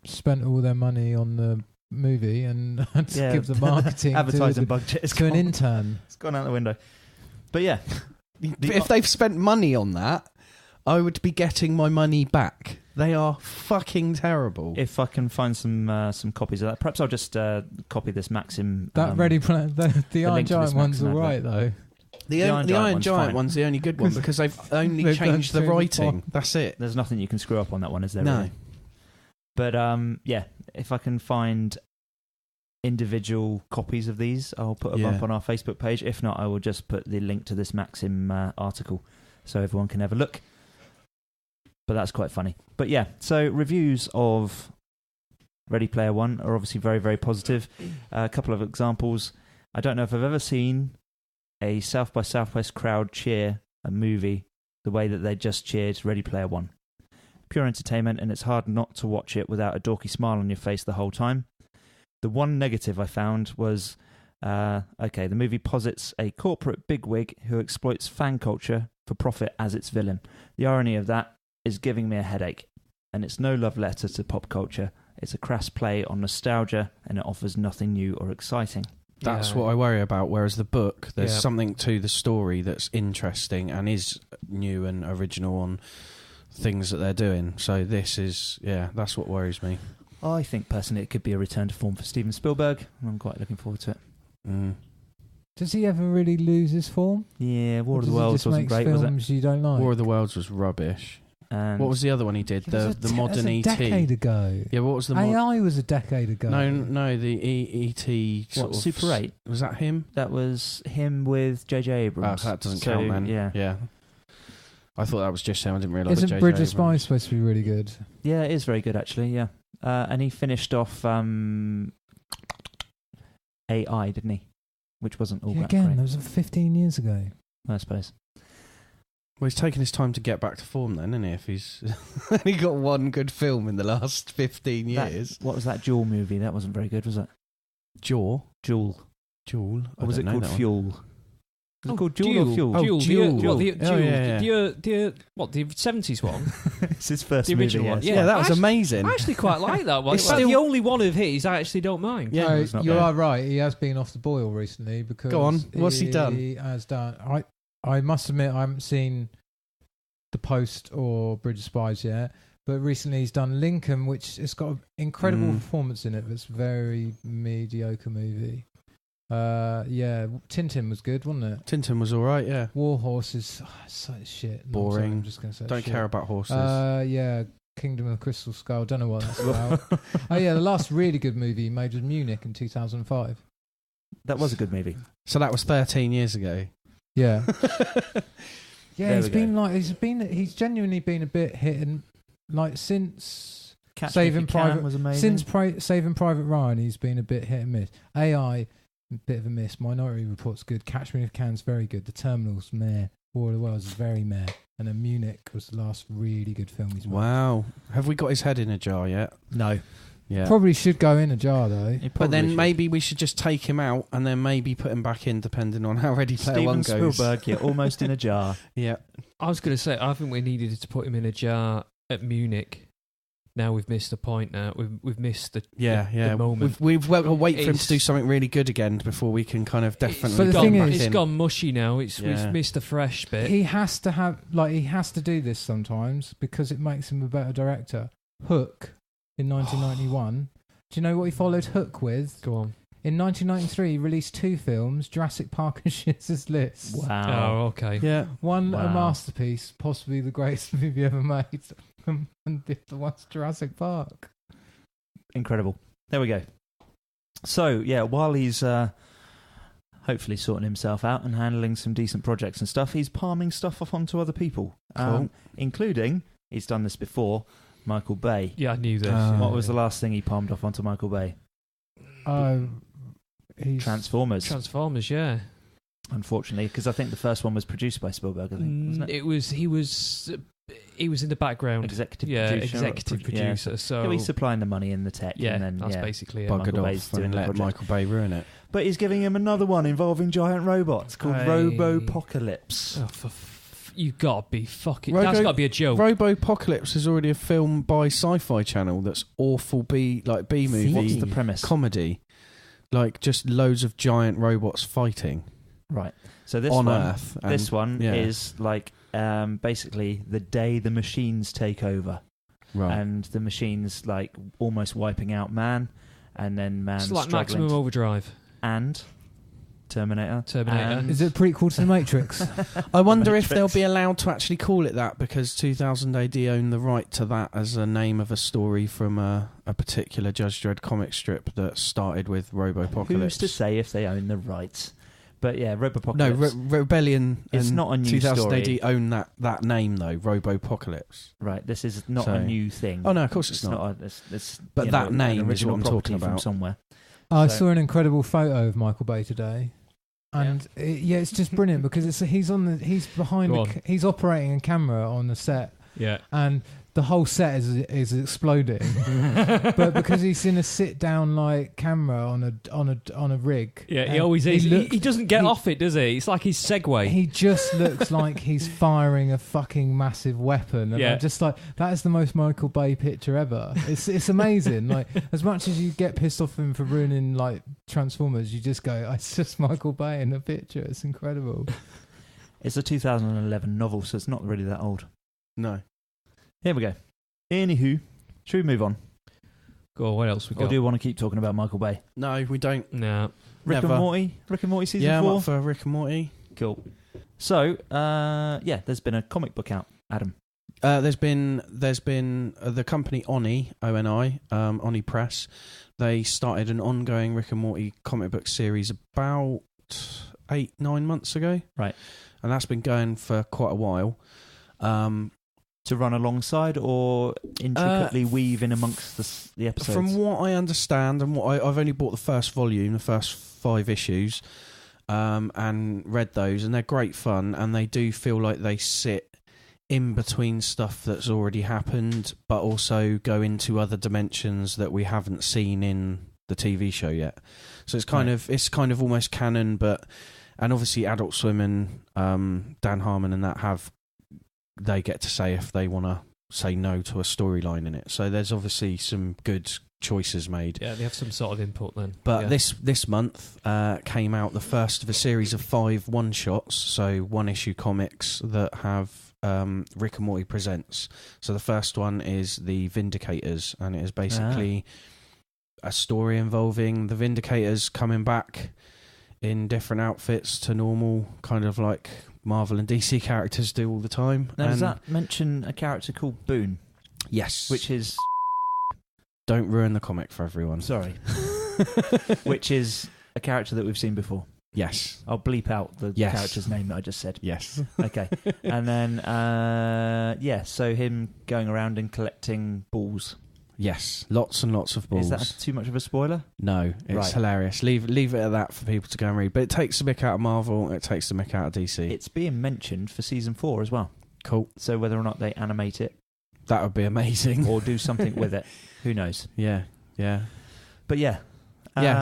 S2: spent all their money on the movie and had to give the marketing
S1: advertising
S2: to,
S1: budget is
S2: to an
S1: gone.
S2: intern.
S1: It's gone out the window. But yeah,
S4: If they've spent money on that, I would be getting my money back. They are fucking terrible.
S1: if I can find some copies of that, perhaps I'll just copy this Maxim.
S2: That the Iron
S1: link to this
S2: Giant one's
S1: Maxim
S2: all right
S1: advert.
S2: though.
S4: the
S1: Iron
S4: Iron
S1: Giant
S4: Giant
S1: one's fine.
S4: one's the only good one because they've only
S2: They've
S4: changed the
S2: done two
S4: writing.
S2: before.
S4: That's it.
S1: There's nothing you can screw up on that one, is there?
S4: No.
S1: Really? But yeah, if I can find individual copies of these, I'll put them
S4: Yeah.
S1: up on our Facebook page. If not, I will just put the link to this Maxim article so everyone can have a look. But that's quite funny. But yeah, so reviews of Ready Player One are obviously very, very positive. A couple of examples. I don't know if I've ever seen a South by Southwest crowd cheer a movie the way that they just cheered Ready Player One. Pure entertainment, and it's hard not to watch it without a dorky smile on your face the whole time. The one negative I found was, the movie posits a corporate bigwig who exploits fan culture for profit as its villain. The irony of that is giving me a headache, and it's no love letter to pop culture. It's a crass play on nostalgia, and it offers nothing new or exciting.
S4: That's what I worry about. Whereas the book, there's
S3: Yeah.
S4: something to the story that's interesting and is new and original on things that they're doing. So this is, that's what worries me.
S1: I think personally it could be a return to form for Steven Spielberg, and I'm quite looking forward to it.
S4: Mm.
S2: Does he ever really lose his form?
S1: Yeah, War
S2: Or
S1: of the
S2: does he
S1: Worlds
S2: just
S1: wasn't
S2: make
S1: great, was it?
S2: films you don't like?
S4: War of the Worlds was rubbish.
S1: And
S4: What was the other one he did?
S2: It was
S4: The modern
S2: that's a
S4: ET.
S2: decade ago.
S4: Yeah, what was the
S2: AI was a decade ago.
S4: No, the ET. Sort
S1: what,
S4: of
S1: Super 8?
S4: Was that him?
S1: That was him with J.J. Abrams.
S4: So that doesn't
S1: So,
S4: count then.
S1: Yeah.
S4: I thought that was just him. I didn't realise.
S2: Isn't Bridge of Spies supposed to be really good?
S1: Yeah, it is very good actually. Yeah, and he finished off AI, didn't he? Which wasn't all
S2: Yeah,
S1: that
S2: again,
S1: great,
S2: that was 15 years ago.
S1: I suppose.
S4: Well, he's taking his time to get back to form then, isn't he? If he's only got one good film in the last 15 years.
S1: What was that Jewel movie? That wasn't very good, was it?
S4: Jewel.
S1: Jewel.
S4: I
S1: Or was it
S4: don't know
S1: called
S4: that one.
S1: Fuel? Was it called Jewel or Fuel?
S4: Oh,
S3: Duel.
S4: Duel.
S3: The
S4: Oh, yeah.
S3: the 70s one?
S1: It's his first
S3: The original
S1: movie,
S3: one,
S1: yes.
S3: yeah.
S4: that was
S3: Actually-
S4: amazing.
S3: I actually quite like that one.
S4: It's
S3: It's
S4: still-
S3: the only one of his I actually don't mind.
S4: Yeah,
S2: No,
S1: it's not
S2: you
S1: bad.
S2: are right. He has been off the boil recently because.
S4: Go on, what's he done?
S2: He has done. I must admit, I haven't seen The Post or Bridge of Spies yet, but recently he's done Lincoln, which has got an incredible performance in it. But it's a very mediocre movie. Tintin was good, wasn't it?
S4: Tintin was all right, yeah.
S2: War Horse is so shit. No, I'm sorry,
S4: Boring.
S2: I'm just going to say
S4: Don't
S2: shit.
S4: care about horses.
S2: Kingdom of the Crystal Skull. Don't know what that's about. The last really good movie he made was Munich in 2005.
S1: That was a good movie.
S4: So that was 13 years ago.
S2: Yeah.
S1: There
S2: He's
S1: we
S2: been he's genuinely been a bit hit and like since
S1: Catch Me
S2: Saving
S1: If You Can
S2: Private
S1: was amazing.
S2: Since Saving Private Ryan, he's been a bit hit and miss. AI, bit of a miss. Minority Report's good. Catch Me If You Can's very good. The Terminal's meh. War of the Worlds is very meh. And then Munich was the last really good film he's made.
S4: Wow. Have we got his head in a jar yet?
S1: No.
S4: Yeah.
S2: Probably should go in a jar though.
S4: But then maybe we should just take him out and then maybe put him back in, depending on how Ready Player One
S1: Steven
S4: goes.
S1: Spielberg, you're almost in a jar.
S4: Yeah.
S3: I was going to say, I think we needed to put him in a jar at Munich. Now we've missed the point. Now we've missed the the moment.
S4: We've got to wait for him to do something really good again before we can kind of definitely.
S2: But the thing is,
S3: it's gone mushy now. We've missed the fresh bit.
S2: He has to do this sometimes because it makes him a better director. Hook in 1991. Do you know what he followed Hook with?
S3: Go on.
S2: In 1993, he released 2 films, Jurassic Park and Schindler's List.
S1: Wow.
S3: Oh, okay.
S4: Yeah.
S2: One a masterpiece, possibly the greatest movie ever made, and the other one's Jurassic Park.
S1: Incredible. There we go. So, yeah, while he's hopefully sorting himself out and handling some decent projects and stuff, he's palming stuff off onto other people, including, he's done this before, Michael Bay.
S3: Yeah, I knew this.
S1: What was the last thing he palmed off onto Michael Bay? Transformers.
S3: Transformers, yeah.
S1: Unfortunately, because I think the first one was produced by Spielberg, I think, wasn't it?
S3: He was in the background.
S1: Executive
S3: producer.
S1: Yeah.
S3: So
S1: he's supplying the money and the tech.
S3: Yeah,
S1: and then,
S3: that's basically it.
S4: Buggered off and let Michael Bay ruin it.
S1: But he's giving him another one involving giant robots called Robopocalypse.
S3: Oh, you've got to be fucking... that's got to be a joke.
S4: Robopocalypse is already a film by Sci-Fi Channel that's awful B-movie.
S1: What's the premise?
S4: Comedy. Like, just loads of giant robots fighting.
S1: Right. So this
S4: on
S1: one,
S4: Earth.
S1: This one is like basically the day the machines take over.
S4: Right.
S1: And the machines like almost wiping out man, and then man
S3: it's like
S1: struggling.
S3: Maximum Overdrive.
S1: And... Terminator.
S2: Is it a prequel to The Matrix?
S4: I wonder if they'll be allowed to actually call it that, because 2000 AD owned the right to that as a name of a story from a particular Judge Dredd comic strip that started with Robopocalypse.
S1: Who's to say if they own the rights? But yeah, Robopocalypse.
S4: No, Rebellion.
S1: It's not a new
S4: 2000
S1: story.
S4: AD own that name though, Robopocalypse.
S1: Right. This is not a new thing.
S4: Oh no, of course it's not. But that name is what I'm talking about.
S1: From somewhere.
S2: I saw an incredible photo of Michael Bay today, and it's just brilliant because he's operating a camera on the set, and the whole set is exploding, but because he's in a sit down like camera on a rig,
S3: he always is. He doesn't get off it, does he? It's like his Segway.
S2: He just looks like he's firing a fucking massive weapon, and I'm just like, that is the most Michael Bay picture ever. It's amazing. Like, as much as you get pissed off him for ruining like Transformers, you just go, it's just Michael Bay in a picture. It's incredible.
S1: It's a 2011 novel, so it's not really that old.
S4: No.
S1: Here we go. Anywho, should we move on?
S3: Go on, what else we got?
S1: Or do you want to keep talking about Michael Bay?
S4: No, we don't.
S3: No.
S1: Rick and Morty season 4?
S4: Yeah, I'm up for Rick and Morty.
S1: Cool. So, there's been a comic book out, Adam.
S4: There's been the company Oni, O-N-I, Oni Press. They started an ongoing Rick and Morty comic book series about 8-9 months ago.
S1: Right.
S4: And that's been going for quite a while.
S1: To run alongside or intricately weave in amongst the episodes?
S4: From what I understand, and what I've only bought the first volume, the first 5 issues, and read those, and they're great fun, and they do feel like they sit in between stuff that's already happened, but also go into other dimensions that we haven't seen in the TV show yet. So it's kind of almost canon, and obviously Adult Swim and Dan Harmon and that they get to say if they want to say no to a storyline in it. So there's obviously some good choices made.
S3: Yeah, they have some sort of input then.
S4: But this month came out the first of a series of 5 one-shots, so one-issue comics that have Rick and Morty Presents. So the first one is The Vindicators, and it is basically a story involving the Vindicators coming back in different outfits to normal, kind of like Marvel and DC characters do all the time.
S1: Now, does that mention a character called Boone?
S4: Yes.
S1: Which is...
S4: Don't ruin the comic for everyone.
S1: Sorry. Which is a character that we've seen before.
S4: Yes.
S1: I'll bleep out the character's name that I just said.
S4: Yes.
S1: Okay. And then, so him going around and collecting balls.
S4: Yes, lots and lots of balls.
S1: Is that too much of a spoiler?
S4: No, it's hilarious. Leave it at that for people to go and read. But it takes the mick out of Marvel, it takes the mick out of DC.
S1: It's being mentioned for season 4 as well.
S4: Cool.
S1: So whether or not they animate it,
S4: that would be amazing.
S1: or do something with it, who knows?
S4: Yeah.
S1: But yeah.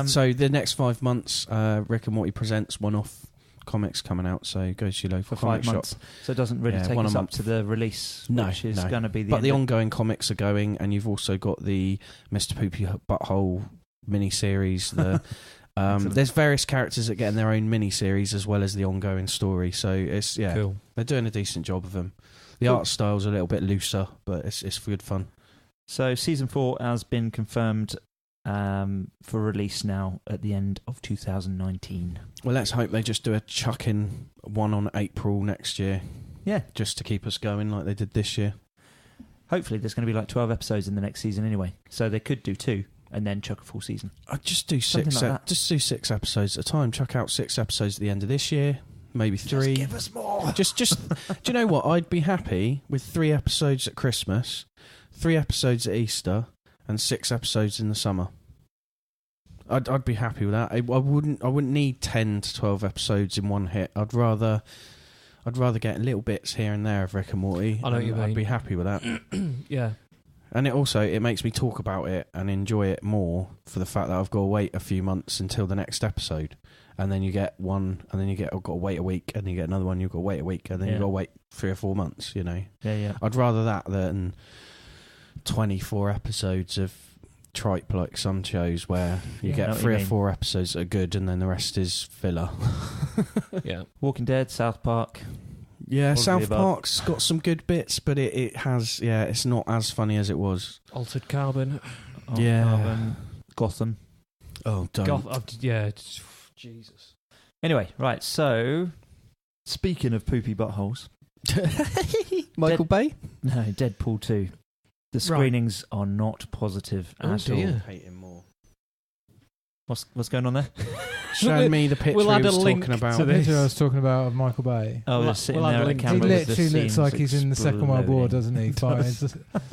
S4: So the next 5 months, Rick and Morty presents one-off comics coming out. So go to your local
S1: for
S4: comic
S1: 5 months.
S4: shop.
S1: So it doesn't really take us up to the release, which is going to be the.
S4: But the ongoing comics are going, and you've also got the Mr. Poopy Butthole mini-series. There's various characters that get in their own mini-series as well as the ongoing story. So it's
S3: cool.
S4: They're doing a decent job of them. The art style's a little bit looser, but it's good fun.
S1: So season 4 has been confirmed for release now at the end of 2019.
S4: Well, let's hope they just do a chuck-in one on April next year.
S1: Yeah.
S4: Just to keep us going like they did this year.
S1: Hopefully there's going to be like 12 episodes in the next season anyway. So they could do 2 and then chuck a full season.
S4: I'd just do 6. Like just do 6 episodes at a time. Chuck out 6 episodes at the end of this year. Maybe 3.
S1: Just give us more.
S4: Just. Do you know what? I'd be happy with 3 episodes at Christmas, 3 episodes at Easter, and 6 episodes in the summer. I'd be happy with that. I wouldn't need 10 to 12 episodes in one hit. I'd rather get little bits here and there of Rick and Morty.
S3: I know what you mean.
S4: I'd be happy with that.
S3: Yeah.
S4: And it makes me talk about it and enjoy it more for the fact that I've got to wait a few months until the next episode. And then you get one, and then I've got to wait a week, and then you get another one, you've got to wait a week, and then you've got to wait 3 or 4 months, you know.
S1: Yeah.
S4: I'd rather that than 24 episodes of tripe like some shows where you get 3 or 4 episodes that are good and then the rest is filler.
S3: Yeah.
S1: Walking Dead, South Park.
S4: Yeah, South Park's got some good bits, but it has, it's not as funny as it was.
S3: Altered Carbon.
S1: Carbon. Gotham.
S4: Oh, don't.
S3: Jesus.
S1: Anyway, right, so speaking of poopy buttholes.
S4: Michael Bay?
S1: No, Deadpool 2. The screenings are not positive at all.
S4: I hate him more.
S1: What's going on there?
S4: Show me the picture
S3: we'll
S4: he
S3: add
S4: was
S3: a link
S4: talking about.
S2: The picture I was talking about of Michael Bay.
S1: Oh,
S3: we'll
S1: they're sitting
S3: add
S1: there
S3: a
S1: at the
S3: link.
S2: He
S1: camera.
S2: literally looks like he's in the Second World War, doesn't he?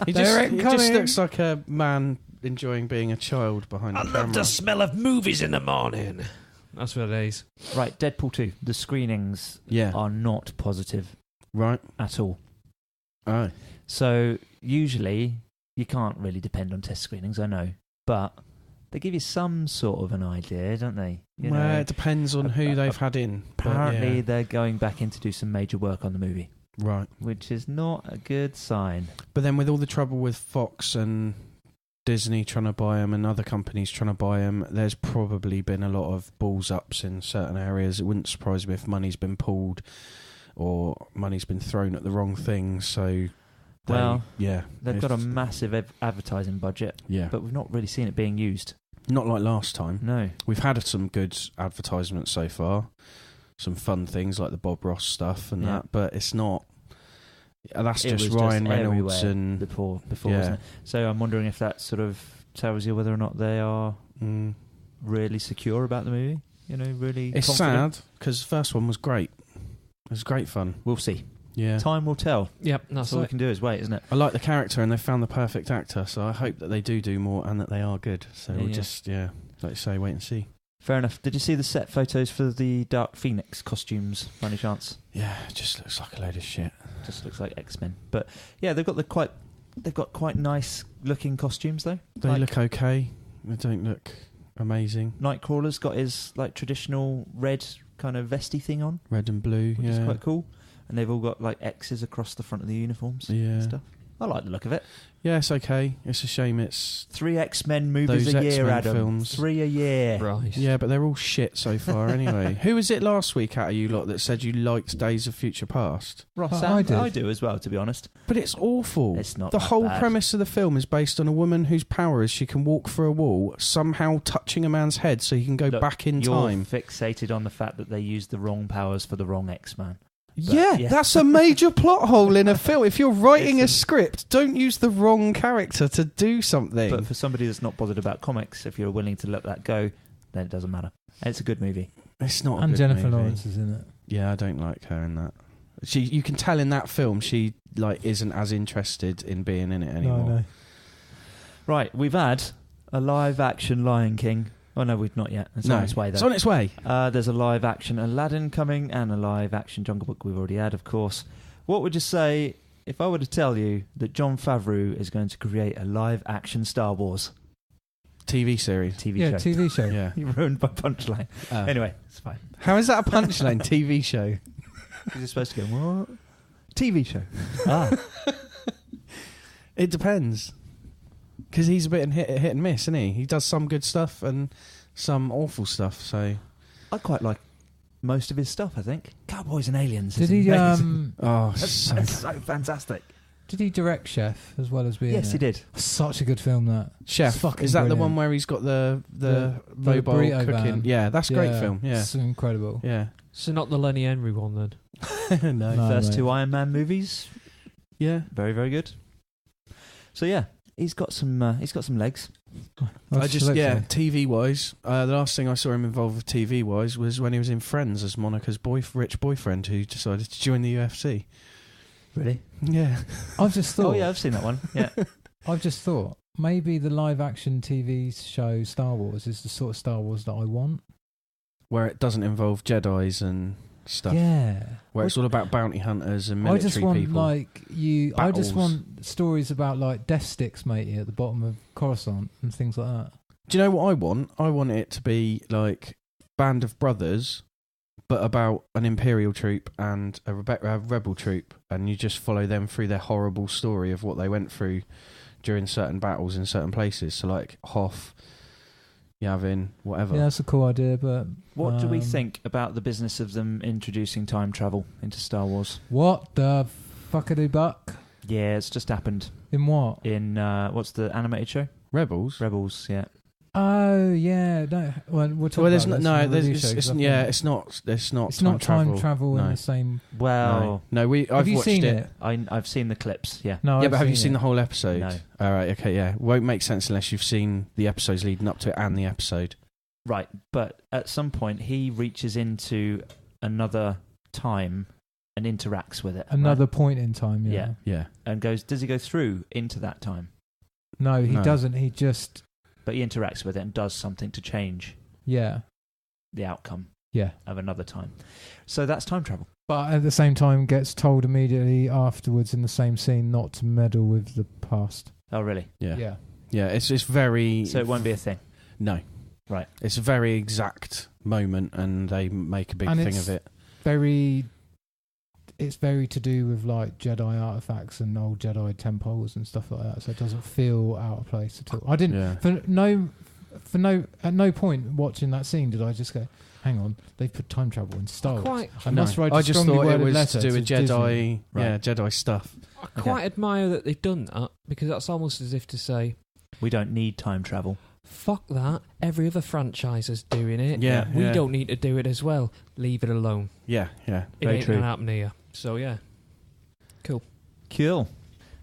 S4: He just looks like a man enjoying being a child behind the camera.
S3: I love the smell of movies in the morning. That's what it is.
S1: Right, Deadpool 2. The screenings are not positive at all.
S4: Oh.
S1: So usually you can't really depend on test screenings, I know, but they give you some sort of an idea, don't they?
S4: It depends on who they've had in.
S1: Apparently they're going back in to do some major work on the movie.
S4: Right.
S1: Which is not a good sign.
S4: But then with all the trouble with Fox and Disney trying to buy them and other companies trying to buy them, there's probably been a lot of balls ups in certain areas. It wouldn't surprise me if money's been pulled or money's been thrown at the wrong things. So,
S1: they've got a massive advertising budget, but we've not really seen it being used.
S4: Not like last time.
S1: No.
S4: We've had some good advertisements so far. Some fun things like the Bob Ross stuff and that, but it's not... That's just Ryan Reynolds and...
S1: Before wasn't it? So I'm wondering if that sort of tells you whether or not they are really secure about the movie. Really
S4: It's
S1: confident.
S4: sad, because the first one was great. It was great fun.
S1: We'll see.
S4: Yeah.
S1: Time will tell.
S3: Yep,
S1: that's all we can do is wait, isn't it?
S4: I like the character and they've found the perfect actor, so I hope that they do more and that they are good. So we'll just, like you say, wait and see.
S1: Fair enough. Did you see the set photos for the Dark Phoenix costumes, by any chance?
S4: Yeah, it just looks like a load of shit.
S1: Just looks like X-Men. But yeah, they've got quite nice looking costumes though.
S4: They look okay. They don't look amazing.
S1: Nightcrawler's got his traditional red kind of vesty thing on.
S4: Red and blue,
S1: which is quite cool. And they've all got X's across the front of the uniforms and stuff. I like the look of it.
S4: Yeah, it's okay. It's a shame it's...
S1: 3 X-Men movies a year, Adam.
S4: Films.
S1: 3 a year.
S3: Right.
S4: Yeah, but they're all shit so far anyway. Who was it last week out of you lot that said you liked Days of Future Past?
S1: Ross,
S2: I
S1: do as well, to be honest.
S4: But it's awful.
S1: It's not
S4: the whole
S1: bad.
S4: premise of the film is based on a woman whose power is she can walk through a wall, somehow touching a man's head so he can go back in time.
S1: You're fixated on the fact that they used the wrong powers for the wrong X-Man.
S4: That's a major plot hole in a film. If you're writing a script, don't use the wrong character to do something.
S1: But for somebody that's not bothered about comics, if you're willing to let that go, then it doesn't matter. And it's a good movie.
S4: It's not.
S2: And
S4: a good
S2: Jennifer
S4: movie.
S2: Lawrence is in it.
S4: Yeah, I don't like her in that. You can tell in that film she isn't as interested in being in it anymore.
S2: No.
S1: Right, we've had a live-action Lion King. Oh, no, we've not yet. It's on its way, though.
S4: It's on its way.
S1: There's a live-action Aladdin coming and a live-action Jungle Book we've already had, of course. What would you say if I were to tell you that Jon Favreau is going to create a live-action Star Wars?
S4: TV series.
S1: TV
S2: Yeah,
S1: show.
S2: TV show.
S4: Yeah.
S1: You ruined my punchline. Anyway, it's fine.
S4: How is that a punchline? TV show.
S1: You're supposed to go, what? TV show.
S4: It depends. Because he's a bit hit and miss, isn't he? He does some good stuff and some awful stuff, so...
S1: I quite like most of his stuff, I think. Cowboys and Aliens
S2: Did
S1: is
S2: he?
S1: amazing. That's so fantastic.
S2: Did he direct Chef as well as being?
S1: Yes, he did.
S2: Such a good film, that.
S4: Chef.
S2: Fucking
S4: Is that
S2: brilliant.
S4: the one where he's got the mobile
S2: burrito
S4: cooking?
S2: van.
S4: Yeah, that's a great film. Yeah,
S2: It's incredible.
S4: yeah.
S3: So not the Lenny Henry one then.
S4: No.
S2: No.
S1: First
S2: mate.
S1: 2 Iron Man movies,
S4: Yeah.
S1: very, very good. So yeah, he's got some legs.
S4: TV wise, the last thing I saw him involved with TV wise was when he was in Friends as Monica's rich boyfriend who decided to join the UFC.
S1: Really?
S4: Yeah.
S2: I've just thought.
S1: Oh yeah, I've seen that one. Yeah.
S2: I've just thought maybe the live-action TV show Star Wars is the sort of Star Wars that I want.
S4: Where it doesn't involve Jedis and stuff.
S2: Yeah.
S4: Where it's all about bounty hunters and
S2: I
S4: military
S2: just want
S4: people.
S2: I just
S4: Battles.
S2: want stories about like death sticks, matey, at the bottom of Coruscant and things like that.
S4: Do you know what I want? I want it to be like Band of Brothers, but about an Imperial troop and a rebel troop, and you just follow them through their horrible story of what they went through during certain battles in certain places. So like Hoth, Yavin, whatever.
S2: Yeah, that's a cool idea, but
S1: What do we think about the business of them introducing time travel into Star Wars?
S2: What the fuckity buck?
S1: Yeah, it's just happened
S2: In what?
S1: in what's the animated show?
S4: Rebels.
S1: Rebels. Yeah.
S2: Oh yeah, no. Well, we'll talk
S4: Well, there's
S2: about
S4: no,
S2: this in the review
S4: there's,
S2: show, 'cause
S4: it's,
S2: I think
S4: yeah, it's not
S2: time travel in
S4: No.
S2: the same.
S1: Well,
S4: No,
S2: Have
S4: I've
S2: you
S4: watched
S2: seen
S4: it.
S2: it?
S1: I've seen the clips. Yeah.
S2: No,
S4: Yeah,
S2: I've
S4: but have you seen
S2: it.
S4: the whole episode?
S1: No.
S4: All right, okay, yeah. Won't make sense unless you've seen the episodes leading up to it and the episode.
S1: Right, but at some point he reaches into another time and interacts with it.
S2: Another
S1: right?
S2: point in time? Yeah.
S4: Yeah.
S1: And goes. Does he go through into that time?
S2: No, he
S4: No.
S2: doesn't. He just
S1: But he interacts with it and does something to change
S2: yeah.
S1: the outcome
S2: Yeah.
S1: of another time. So that's time travel.
S2: But at the same time, gets told immediately afterwards in the same scene not to meddle with the past.
S1: Oh, really?
S4: Yeah. Yeah, it's very...
S1: So it won't be a thing.
S4: No.
S1: Right.
S4: It's a very exact moment and they make a big
S2: And
S4: thing
S2: it's
S4: of it.
S2: It's very to do with like Jedi artifacts and old Jedi temples and stuff like that. So it doesn't feel out of place at all. I didn't
S4: Yeah.
S2: at no point watching that scene did I just go, hang on, they've put time travel in Star Wars. I
S4: No.
S2: must write
S4: I
S2: a
S4: just
S2: strongly
S4: thought it
S2: worded
S4: was
S2: letter
S4: to do with
S2: Disney.
S4: Jedi,
S1: Right.
S4: Jedi stuff.
S3: I quite admire that they've done that, because that's almost as if to say,
S1: We don't need time travel.
S3: fuck that, every other franchise is doing it.
S4: Yeah,
S3: We
S4: yeah.
S3: don't need to do it as well. Leave it alone.
S4: Yeah, yeah.
S3: It
S1: Very
S3: ain't
S1: true.
S3: gonna happen here. So yeah.
S1: Cool.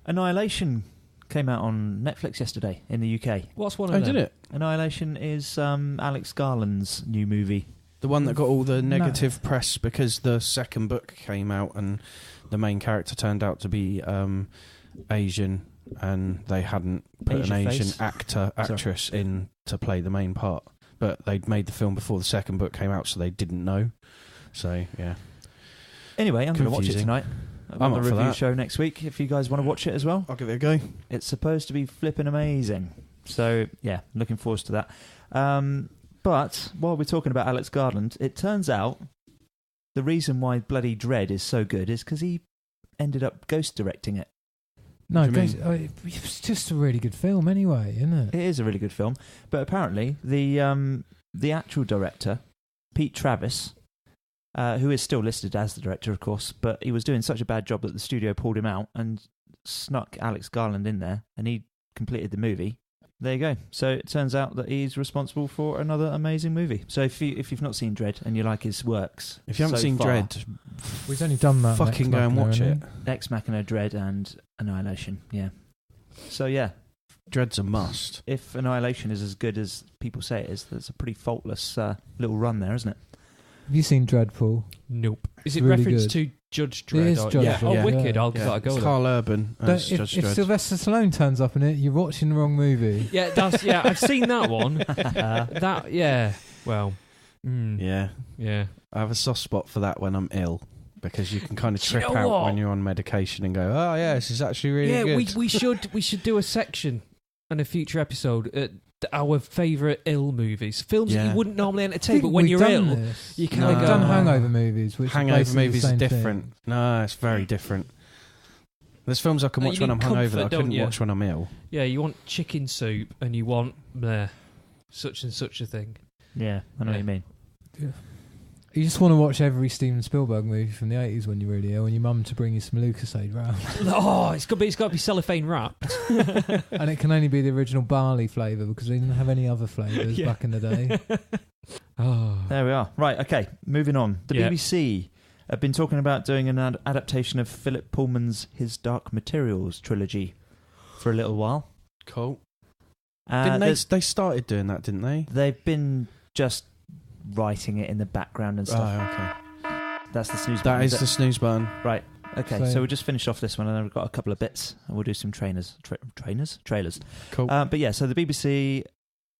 S1: Annihilation came out on Netflix yesterday in the UK.
S3: What's one of
S4: Oh,
S3: them?
S4: did it?
S1: Annihilation is Alex Garland's new movie.
S4: The one that got all the
S2: No.
S4: negative press because the second book came out and the main character turned out to be Asian and they hadn't put
S1: Asian
S4: an Asian
S1: face?
S4: actress in to play the main part. But they'd made the film before the second book came out, so they didn't know. So, yeah.
S1: Anyway, I'm going to watch it
S4: Confusing.
S1: tonight. I've
S4: I'm
S1: got
S4: up
S1: the
S4: for
S1: review
S4: that.
S1: show next week if you guys want to watch it as well.
S4: I'll give it a go.
S1: It's supposed to be flipping amazing. So, yeah, looking forward to that. But while we're talking about Alex Garland, it turns out the reason why bloody Dredd is so good is because he ended up ghost directing it.
S2: No,
S4: What do you
S2: guys, it's just a really good film anyway, isn't it?
S1: It is a really good film. But apparently the actual director, Pete Travis, who is still listed as the director, of course, but he was doing such a bad job that the studio pulled him out and snuck Alex Garland in there, and he completed the movie. There you go. So it turns out that he's responsible for another amazing movie. So if you've not seen Dredd and you like his works,
S4: If you haven't
S1: so
S4: seen
S1: far,
S4: Dredd,
S2: We've only done that.
S4: fucking
S2: Ex
S4: go and
S2: Machina,
S4: watch it.
S2: haven't
S1: Ex Machina, Dredd, and Annihilation. Yeah. So yeah,
S4: Dredd's a must.
S1: if Annihilation is as good as people say it is, that's a pretty faultless little run there, isn't it?
S2: Have you seen Dreadpool?
S3: Nope. Is it
S2: Really
S3: reference
S2: good.
S3: to Judge
S2: It is
S3: Dredd.
S2: Judge Dredd,
S3: Wicked.
S2: yeah.
S3: I'll gotta go
S4: It's
S3: with
S4: Carl Urban.
S2: If Sylvester Stallone turns up in it, you're watching the wrong movie.
S3: that. Yeah, I've seen that one. Well,
S4: Yeah. I have a soft spot for that when I'm ill, because you can kind of trip out when you're on medication and go, oh yeah, this is actually really good.
S3: we should do a section on a future episode. Our favourite ill movies, films that you wouldn't normally entertain, but when you're ill, you can
S2: We've done hangover movies, which
S4: hangover movies are different. Thing. No, it's very different. There's films I can watch when I'm hungover that I couldn't watch when I'm ill.
S3: Yeah, you want chicken soup and you want such and such a thing.
S1: Yeah, I know what you mean.
S2: Yeah. You just want to watch every Steven Spielberg movie from the 80s when you're really ill, and your mum to bring you some Lucasade round.
S3: It's got to be cellophane wrapped.
S2: And it can only be the original barley flavour, because we didn't have any other flavours back in the day.
S1: There we are. Right, okay, moving on. The BBC have been talking about doing an adaptation of Philip Pullman's His Dark Materials trilogy for a little while.
S4: Cool. They started doing that, didn't they?
S1: They've been just writing it in the background and stuff.
S4: Oh, okay.
S1: That's the snooze
S4: button.
S1: That
S4: is the snooze button.
S1: Right. Okay, so we'll just finish off this one, and then we've got a couple of bits, and we'll do some trailers.
S4: Cool.
S1: But yeah, so the BBC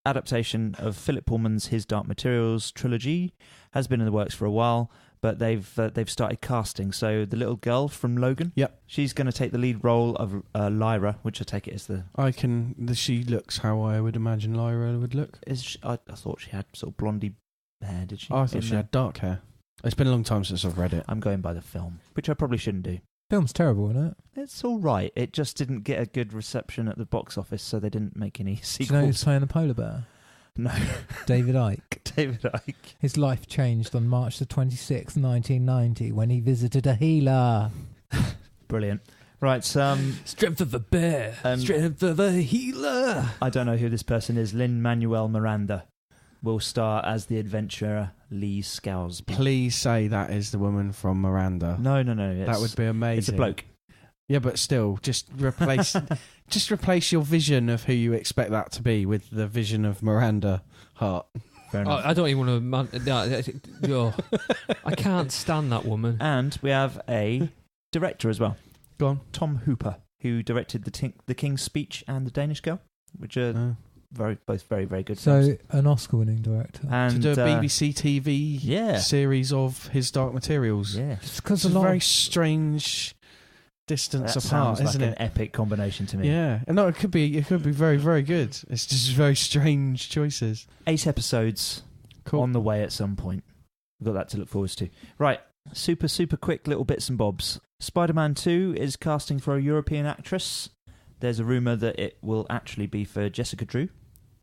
S1: adaptation of Philip Pullman's His Dark Materials trilogy has been in the works for a while, but they've started casting. So the little girl from Logan, she's going to take the lead role of Lyra, which I take it as the.
S4: She looks how I would imagine Lyra would look.
S1: I thought she had sort of blondie hair. Did she?
S4: I thought she had dark hair. It's been a long time since I've read it.
S1: I'm going by the film, which I probably shouldn't do.
S2: Film's terrible, isn't it?
S1: It's all right. It just didn't get a good reception at the box office, so they didn't make any sequels.
S2: Do you know who's playing the polar bear?
S1: No.
S2: David Icke.
S1: David Icke.
S2: His life changed on March the 26th, 1990, when he visited a healer.
S1: Brilliant. Right,
S3: strength of the bear, strength of the healer.
S1: I don't know who this person is. Lin-Manuel Miranda will star as the adventurer Lee Scousby.
S4: Please say that is the woman from Miranda.
S1: No.
S4: That would be amazing.
S1: It's a bloke.
S4: Yeah, but still, just replace your vision of who you expect that to be with the vision of Miranda Hart.
S1: Fair enough.
S3: I don't even want to. I can't stand that woman.
S1: And we have a director as well.
S4: Go on.
S1: Tom Hooper, who directed the King's Speech and The Danish Girl, which are both very, very good films.
S2: So, an Oscar-winning director.
S4: And to do a BBC TV series of His Dark Materials.
S1: Yeah.
S2: It's
S4: a very strange distance apart, isn't it?
S1: An epic combination to me.
S4: Yeah. And no, it could be very, very good. It's just very strange choices.
S1: 8 episodes on the way at some point. We've got that to look forward to. Right. Super, super quick little bits and bobs. Spider-Man 2 is casting for a European actress. There's a rumour that it will actually be for Jessica Drew,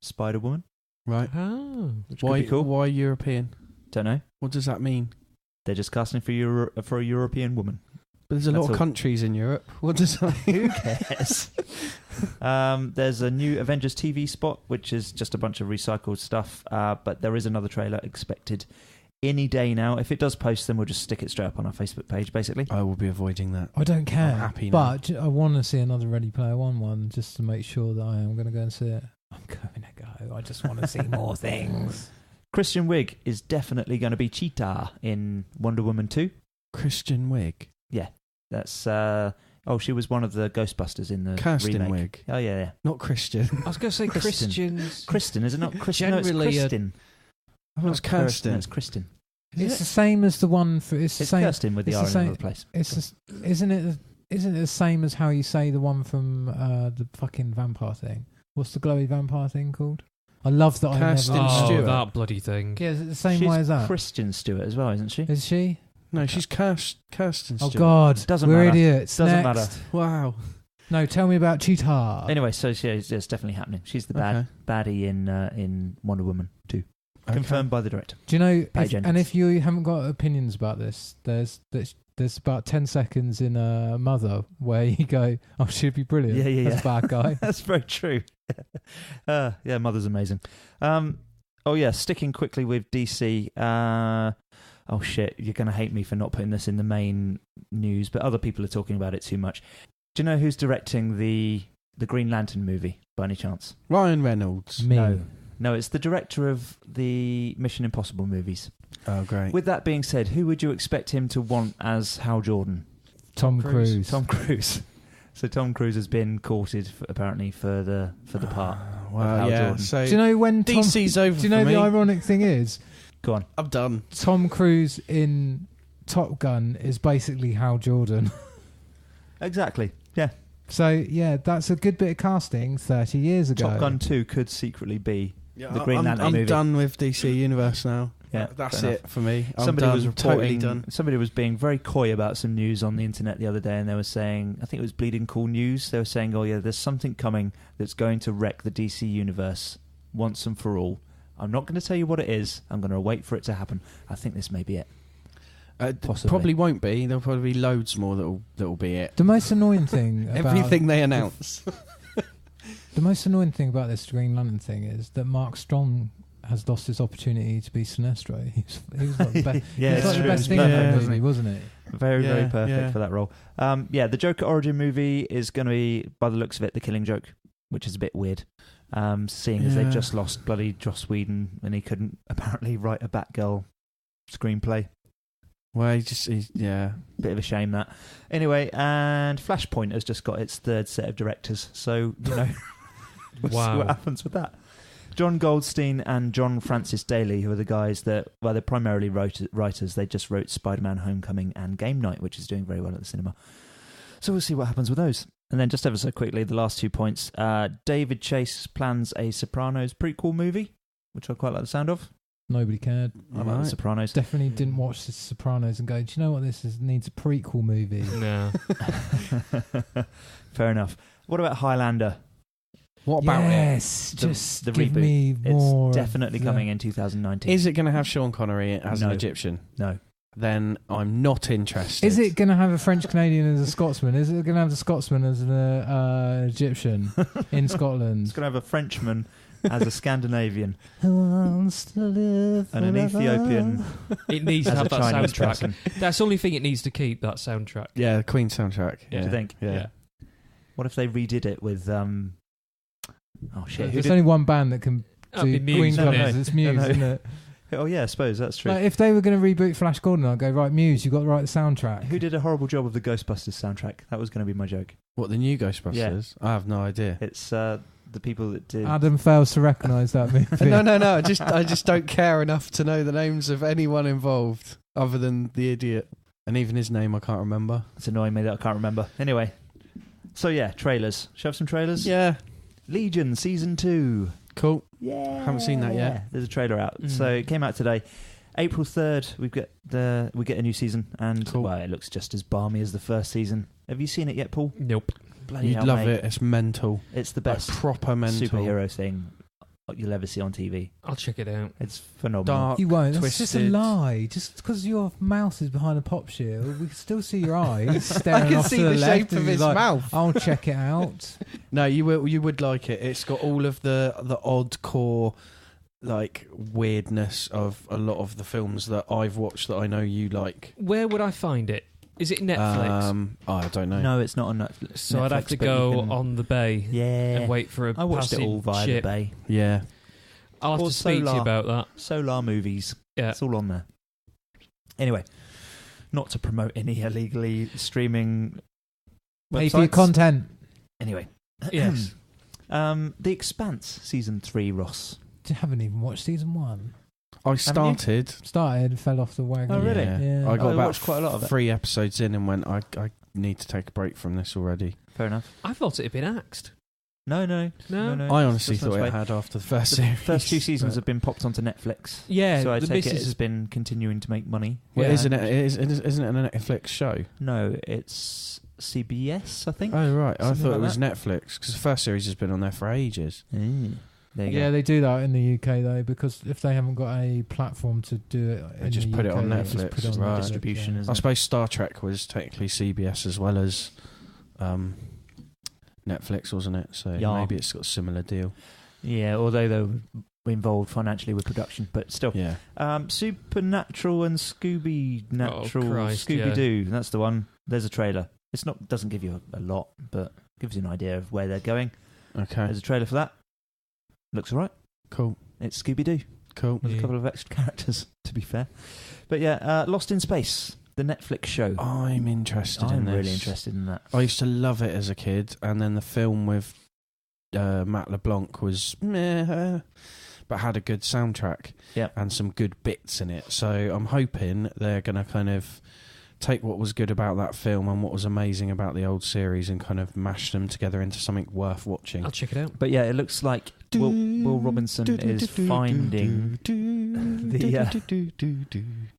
S1: Spider-Woman.
S4: Right.
S3: Oh.
S1: Which could be cool.
S4: Why European?
S1: Don't know.
S4: What does that mean?
S1: They're just casting for a European woman.
S4: But there's a lot of countries in Europe. What does that mean?
S1: Who cares? There's a new Avengers TV spot, which is just a bunch of recycled stuff. But there is another trailer expected any day now. If it does post, then we'll just stick it straight up on our Facebook page, basically.
S4: I will be avoiding that.
S2: I don't care.
S4: I'm happy now.
S2: But I want to see another Ready Player one just to make sure that I am going to go and see it. I'm going to go. I just want to see more things.
S1: Kristen Wiig is definitely going to be Cheetah in Wonder Woman 2.
S4: Kristen Wiig?
S1: Yeah. That's... she was one of the Ghostbusters in the
S4: Kirsten
S1: remake.
S4: Wiig.
S1: Oh, yeah.
S4: Not Christian.
S3: I was going to say Christians.
S1: Kristen, is it not Kristen?
S3: Generally
S1: no, it's Kristen.
S4: I thought it was Kirsten.
S1: No, it's Kristen.
S2: It's the same as the one for... It's
S1: Kirsten with the R in another place.
S2: Isn't it the same as how you say the one from the fucking vampire thing? What's the glowy vampire thing called? I love that.
S4: Kirsten Stewart.
S3: That bloody thing.
S2: Yeah, is it the same way as that?
S1: She's Kristen Stewart as well, isn't she?
S2: Is she?
S4: No, she's Kirsten Stewart.
S2: Oh God,
S1: doesn't
S2: we're
S1: matter.
S2: idiots.
S1: Doesn't
S2: Next.
S1: matter.
S4: Wow.
S2: No, tell me about Cheetah.
S1: Anyway, so it's definitely happening. She's the baddie in Wonder Woman 2. Confirmed by the director.
S2: Do you know? If you haven't got opinions about this, there's about 10 seconds in Mother where you go, "Oh, she'd be brilliant."
S1: Yeah.
S2: That's a bad guy.
S1: That's very true. Yeah, Mother's amazing. Sticking quickly with DC. Oh shit, you're going to hate me for not putting this in the main news, but other people are talking about it too much. Do you know who's directing the Green Lantern movie, by any chance?
S4: Ryan Reynolds.
S2: Me.
S1: No. No, it's the director of the Mission Impossible movies.
S4: Oh, great.
S1: With that being said, who would you expect him to want as Hal Jordan?
S2: Tom Cruise.
S1: Tom Cruise. So Tom Cruise has been courted apparently for the part.
S4: Well,
S1: Hal Jordan.
S4: So
S2: do you know when
S4: DC's over?
S2: Do you know
S4: for
S2: the
S4: me.
S2: ironic thing is?
S1: Go on.
S4: I'm done.
S2: Tom Cruise in Top Gun is basically Hal Jordan.
S1: Exactly. Yeah.
S2: So yeah, that's a good bit of casting 30 years ago.
S1: Top Gun 2 could secretly be the Green
S4: I'm
S1: Lantern movie.
S4: done with DC Universe now.
S1: Yeah,
S4: that's
S1: fair
S4: it for me.
S1: Somebody was
S4: totally
S1: reporting.
S4: done.
S1: Somebody was being very coy about some news on the internet the other day, and they were saying, I think it was Bleeding Cool News. They were saying, "Oh yeah, there's something coming that's going to wreck the DC universe once and for all." I'm not going to tell you what it is. I'm going to wait for it to happen. I think this may be it. Possibly.
S4: Probably won't be. There'll probably be loads more that'll be it.
S2: The most annoying thing about
S4: Everything they announce.
S2: the most annoying thing about this Green Lantern thing is that Mark Strong has lost his opportunity to be Sinestro. He was like the best.
S1: Yeah,
S2: he was like the
S1: true.
S2: best thing
S1: It's
S2: in that
S1: perfect,
S2: movie, wasn't it?
S1: Very, very
S4: Yeah,
S1: perfect
S4: yeah.
S1: for that role. The Joker origin movie is going to be, by the looks of it, The Killing Joke, which is a bit weird. Seeing as they've
S4: Yeah.
S1: just lost bloody Joss Whedon and he couldn't apparently write a Batgirl screenplay.
S4: Well, yeah.
S1: Bit of a shame that. Anyway, and Flashpoint has just got its third set of directors, so we'll see
S3: Wow.
S1: what happens with that. John Goldstein and John Francis Daly, who are the guys that, well, they're primarily writers. They just wrote Spider-Man Homecoming and Game Night, which is doing very well at the cinema. So we'll see what happens with those. And then just ever so quickly, the last 2 points. David Chase plans a Sopranos prequel movie, which I quite like the sound of.
S2: Nobody cared.
S1: I like the Sopranos.
S2: Definitely didn't watch the Sopranos and go, do you know what needs a prequel movie?
S3: No.
S1: Fair enough. What about Highlander?
S2: What about yes,
S1: The-
S2: just
S1: the
S2: give
S1: reboot.
S2: me more.
S1: It's definitely
S2: of
S1: coming
S2: the-
S1: in 2019.
S4: Is it going to have Sean Connery as
S1: No.
S4: an Egyptian?
S1: No.
S4: Then I'm not interested.
S2: Is it going to have a French Canadian as a Scotsman? Is it going to have the Scotsman as an Egyptian in Scotland?
S1: It's going to have a Frenchman as a Scandinavian
S2: Who wants to live
S1: and an
S2: forever?
S1: Ethiopian
S3: It needs to
S1: as a
S3: have that
S1: Chinese
S3: soundtrack.
S1: person.
S3: That's the only thing it needs to keep, that soundtrack.
S4: Yeah, the Queen soundtrack.
S3: Yeah.
S1: Do you think?
S4: Yeah.
S1: What if they redid it with oh shit, who
S2: There's
S1: did?
S2: only one band that can
S3: That'd
S2: do
S3: be Muse,
S2: Queen
S3: wouldn't
S2: covers.
S3: it?
S2: It's Muse,
S1: No, no.
S2: isn't it?
S1: Oh yeah, I suppose that's true.
S2: Like, if they were going to reboot Flash Gordon, I'd go, right, Muse, you've got to write the soundtrack.
S1: Who did a horrible job of the Ghostbusters soundtrack? That was going to be my joke.
S4: What, the new Ghostbusters? I have no idea.
S1: It's the people that did.
S2: Adam fails to recognise that movie.
S4: No. I just don't care enough to know the names of anyone involved other than the idiot. And even his name I can't remember.
S1: It's annoying me that I can't remember. Anyway, so yeah, trailers. Shall I have some trailers?
S4: Yeah.
S1: Legion Season 2.
S4: Cool.
S1: Yeah.
S4: Haven't seen that yet.
S1: There's a trailer out. So it came out today. April 3rd, we get a new season, and
S4: Cool.
S1: well, it looks just as balmy as the first season. Have you seen it yet, Paul?
S3: Nope.
S1: Bloody
S4: You'd
S1: hell,
S4: love
S1: mate.
S4: it. It's mental.
S1: It's the
S4: Like
S1: best
S4: proper mental.
S1: superhero thing you'll ever see on TV.
S3: I'll check it out.
S1: It's phenomenal.
S4: Dark.
S2: You won't. That's just a
S4: Twisted.
S2: lie. Just because your mouth is behind a pop shield, we can still see your eyes staring
S4: I can
S2: off
S4: see
S2: to the,
S4: the
S2: left
S4: shape
S2: and
S4: of
S2: you're
S4: his
S2: like,
S4: mouth.
S2: I'll check it out.
S4: No, you would like it. It's got all of the odd core like weirdness of a lot of the films that I've watched that I know you like.
S3: Where would I find it? Is it Netflix?
S4: I don't know.
S1: No, it's not on Netflix.
S3: So I'd have to
S1: but you
S3: go
S1: can-
S3: on the bay
S1: Yeah.
S3: and wait for a
S1: I watched it
S3: passing
S1: all via
S3: ship.
S1: the bay.
S4: Yeah.
S3: I'll have
S1: Or
S3: to speak to you
S1: Solar.
S3: about that.
S1: Solar Movies.
S3: Yeah.
S1: It's all on there. Anyway, not to promote any illegally streaming
S2: Pay for your
S1: websites.
S2: content.
S1: Anyway.
S3: Yes.
S1: The Expanse Season 3, Ross.
S2: I haven't even watched season 1.
S4: I started.
S2: Started, fell off the wagon.
S1: Oh, really?
S2: Yeah.
S4: I got
S1: I
S4: about
S1: watched quite a lot of it.
S4: 3 episodes in and went, I need to take a break from this already.
S1: Fair enough.
S3: I thought it had been axed.
S1: No.
S3: No?
S4: I honestly
S1: Just on
S4: thought
S1: its
S4: it
S1: way.
S4: had after the first
S1: The
S4: series.
S1: first 2 seasons
S4: but-
S1: have been popped onto Netflix.
S3: Yeah,
S1: So I
S3: the
S1: take it
S3: missus
S1: it's been continuing to make money.
S4: Well,
S3: Yeah.
S4: isn't it a Netflix show?
S1: No, it's CBS, I think.
S4: Oh, right. I
S1: Something
S4: thought
S1: like
S4: it was
S1: that.
S4: Netflix because the first series has been on there for ages.
S1: There you
S2: Yeah,
S1: go.
S2: they do that in the UK though, because if they haven't got a platform to do it,
S4: They
S2: in
S4: just
S2: the
S4: put it
S2: UK,
S4: on
S2: they just
S4: Netflix,
S2: put it on
S4: right.
S2: Netflix,
S1: Distribution,
S2: yeah.
S1: isn't
S4: I
S1: it?
S4: suppose Star Trek was technically CBS as well as Netflix, wasn't it? So
S1: Yeah.
S4: maybe it's got a similar deal.
S1: Yeah, although they were involved financially with production, but still.
S4: Yeah.
S1: Supernatural and Scooby-Natural.
S3: Christ,
S1: Scooby-Doo, that's the one. There's a trailer. Doesn't give you a lot, but gives you an idea of where they're going.
S4: Okay.
S1: There's a trailer for that. Looks alright.
S4: Cool.
S1: It's Scooby-Doo.
S4: Cool.
S1: With a couple of extra characters, to be fair. But yeah, Lost in Space, the Netflix show.
S4: I'm interested in this.
S1: I'm really interested in that.
S4: I used to love it as a kid, and then the film with Matt LeBlanc was meh, but had a good soundtrack and some good bits in it. So I'm hoping they're going to kind of take what was good about that film and what was amazing about the old series and kind of mash them together into something worth watching.
S3: I'll check it out.
S1: But yeah, it looks like Will Robinson is finding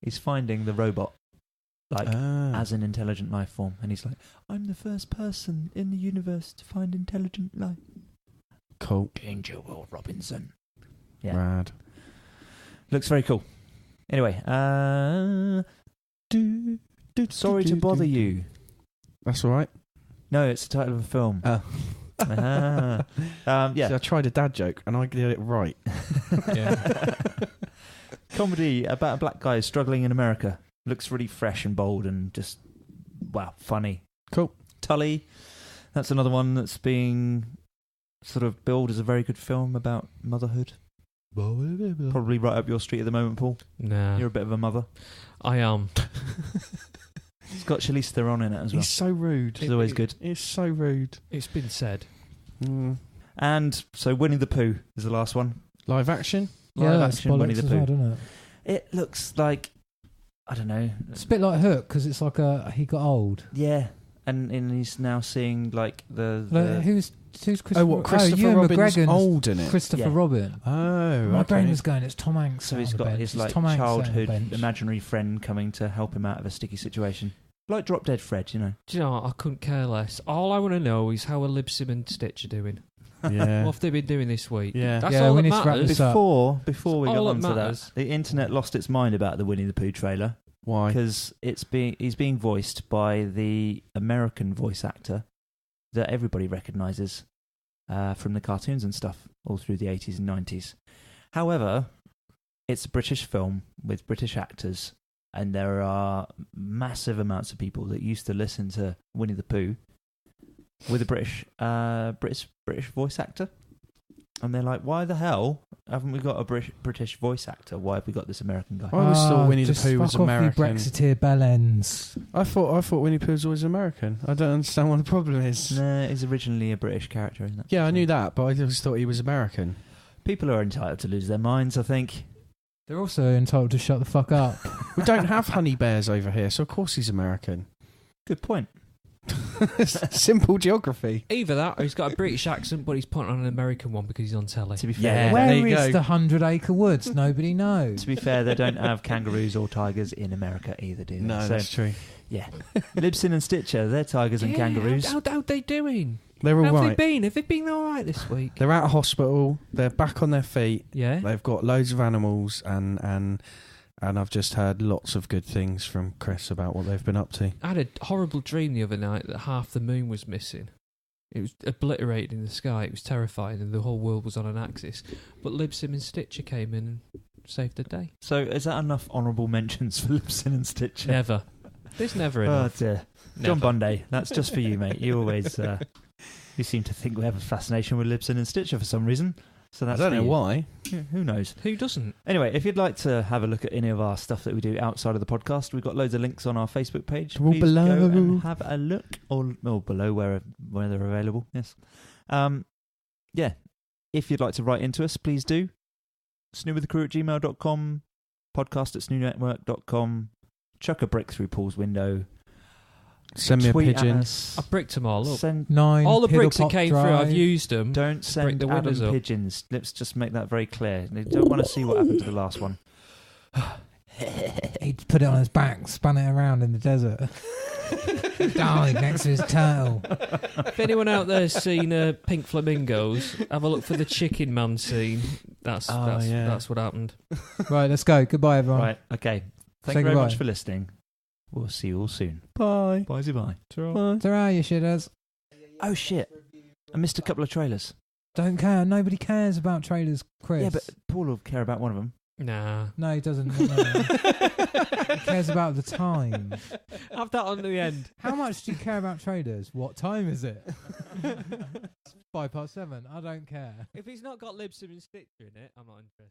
S1: he's finding the robot, like as an intelligent life form, and he's like, I'm the first person in the universe to find intelligent life.
S4: Cool.
S1: Danger, Will Robinson. Yeah.
S4: Rad.
S1: Looks very cool. Anyway, Sorry to Bother You.
S4: That's all right.
S1: No, it's the title of a film.
S4: Oh.
S1: Yeah.
S4: See, I tried a dad joke and I did it right.
S3: Yeah.
S1: Comedy about a black guy struggling in America. Looks really fresh and bold and just, wow, funny.
S4: Cool.
S1: Tully. That's another one that's being sort of billed as a very good film about motherhood. Probably right up your street at the moment, Paul.
S3: Nah.
S1: You're a bit of a mother.
S3: I am.
S1: It's got Charlize Theron in it as well.
S4: He's so rude.
S1: She's always good.
S4: It's so rude.
S3: It's been said.
S1: And so Winnie the Pooh is the last one.
S4: Live action?
S1: Live action Winnie the Pooh.
S2: Well, doesn't it?
S1: It looks like, I don't know.
S2: It's a bit like Hook because it's like he got old.
S1: Yeah, and he's now seeing like the
S2: who's Christopher?
S4: Oh, what, Christopher Robin's old in it?
S2: Christopher Robin.
S4: Oh,
S2: my brain was going, it's Tom Hanks.
S1: So he's got his like childhood imaginary friend coming to help him out of a sticky situation. Like Drop Dead Fred, you know.
S3: Do you know what? I couldn't care less. All I want to know is how are Libsyn and Sticher doing?
S4: Yeah.
S3: What have they been doing this week?
S4: Yeah.
S3: That's all
S2: we
S3: that
S2: need to wrap
S3: matters.
S2: this up.
S1: Before we
S3: All
S1: got
S3: that
S1: onto
S3: matters.
S1: that, the internet lost its mind about the Winnie the Pooh trailer.
S4: Why?
S1: Because he's being voiced by the American voice actor that everybody recognises from the cartoons and stuff all through the 80s and 90s. However, it's a British film with British actors, and there are massive amounts of people that used to listen to Winnie the Pooh with a British voice actor. And they're like, why the hell haven't we got a British voice actor? Why have we got this American guy?
S4: I always thought Winnie the Pooh was
S2: fuck off,
S4: American.
S2: you Brexiteer bellends.
S4: I thought Winnie the Pooh was always American. I don't understand what the problem is.
S1: No, he's originally a British character, isn't it?
S4: Yeah, I knew that, but I just thought he was American.
S1: People are entitled to lose their minds, I think.
S2: They're also entitled to shut the fuck up.
S4: We don't have honey bears over here, so of course he's American.
S1: Good point.
S4: Simple geography.
S3: Either that or he's got a British accent, but he's putting on an American one because he's on telly.
S1: To be fair,
S4: Yeah.
S2: Where
S4: there you
S2: is
S4: go.
S2: the 100 Acre Woods? Nobody knows.
S1: to be fair, they don't have kangaroos or tigers in America either, do they?
S4: No,
S1: So,
S4: that's true.
S1: yeah. Libsyn and Sticher, they're tigers and kangaroos.
S3: How they doing?
S4: They're all
S3: How have
S4: right.
S3: they been? Have they been all right this week?
S4: They're out of hospital. They're back on their feet.
S3: Yeah.
S4: They've got loads of animals, and I've just heard lots of good things from Chris about what they've been up to.
S3: I had a horrible dream the other night that half the moon was missing. It was obliterated in the sky. It was terrifying, and the whole world was on an axis. But Libsyn and Sticher came in and saved the day.
S1: So is that enough honourable mentions for Libsyn and Sticher?
S3: Never. There's never
S1: Oh
S3: enough.
S1: dear.
S3: Never.
S1: John Bunday, that's just for you, mate. You always... you seem to think we have a fascination with Libsyn and Sticher for some reason. So that's
S4: I don't
S1: for
S4: know
S1: you.
S4: why.
S1: Yeah, who knows?
S3: Who doesn't?
S1: Anyway, if you'd like to have a look at any of our stuff that we do outside of the podcast, we've got loads of links on our Facebook page.
S4: All
S1: Please
S4: below.
S1: go and have a look, or below where they're available. Yes. Yeah. If you'd like to write into us, please do. snewwiththecrew@gmail.com, podcast@snewnetwork.com. Chuck a brick through Paul's window.
S4: Send me a
S1: Tweet at
S4: pigeon.
S1: us.
S3: I bricked them all up.
S1: Send,
S2: 9
S3: All the bricks that
S2: Piddlepop
S3: came through,
S2: Drive.
S3: I've used them.
S1: don't send
S3: the
S1: Adam
S3: windows up.
S1: pigeons. Let's just make that very clear. They don't want to see what happened to the last one.
S2: He put it on his back, spun it around in the desert. Died next to his turtle.
S3: If anyone out there's seen Pink Flamingos, have a look for the Chicken Man scene. That's what happened.
S2: Right, let's go. Goodbye, everyone.
S1: Right, okay. Thank
S2: Say
S1: you very
S2: goodbye.
S1: much for listening. We'll see you all soon.
S4: Bye.
S1: Bye-bye.
S4: Bye.
S2: Ta-ra, you shitters.
S1: Oh, shit. I missed a couple of trailers.
S2: Don't care. Nobody cares about trailers, Chris.
S1: Yeah, but Paul will care about one of them.
S3: Nah.
S2: No, he doesn't. No. He cares about the time.
S3: Have that on the end.
S2: How much do you care about traders? What time is it? It's 7:05. I don't care.
S3: If he's not got Libsyn and Sticher in it, I'm not interested.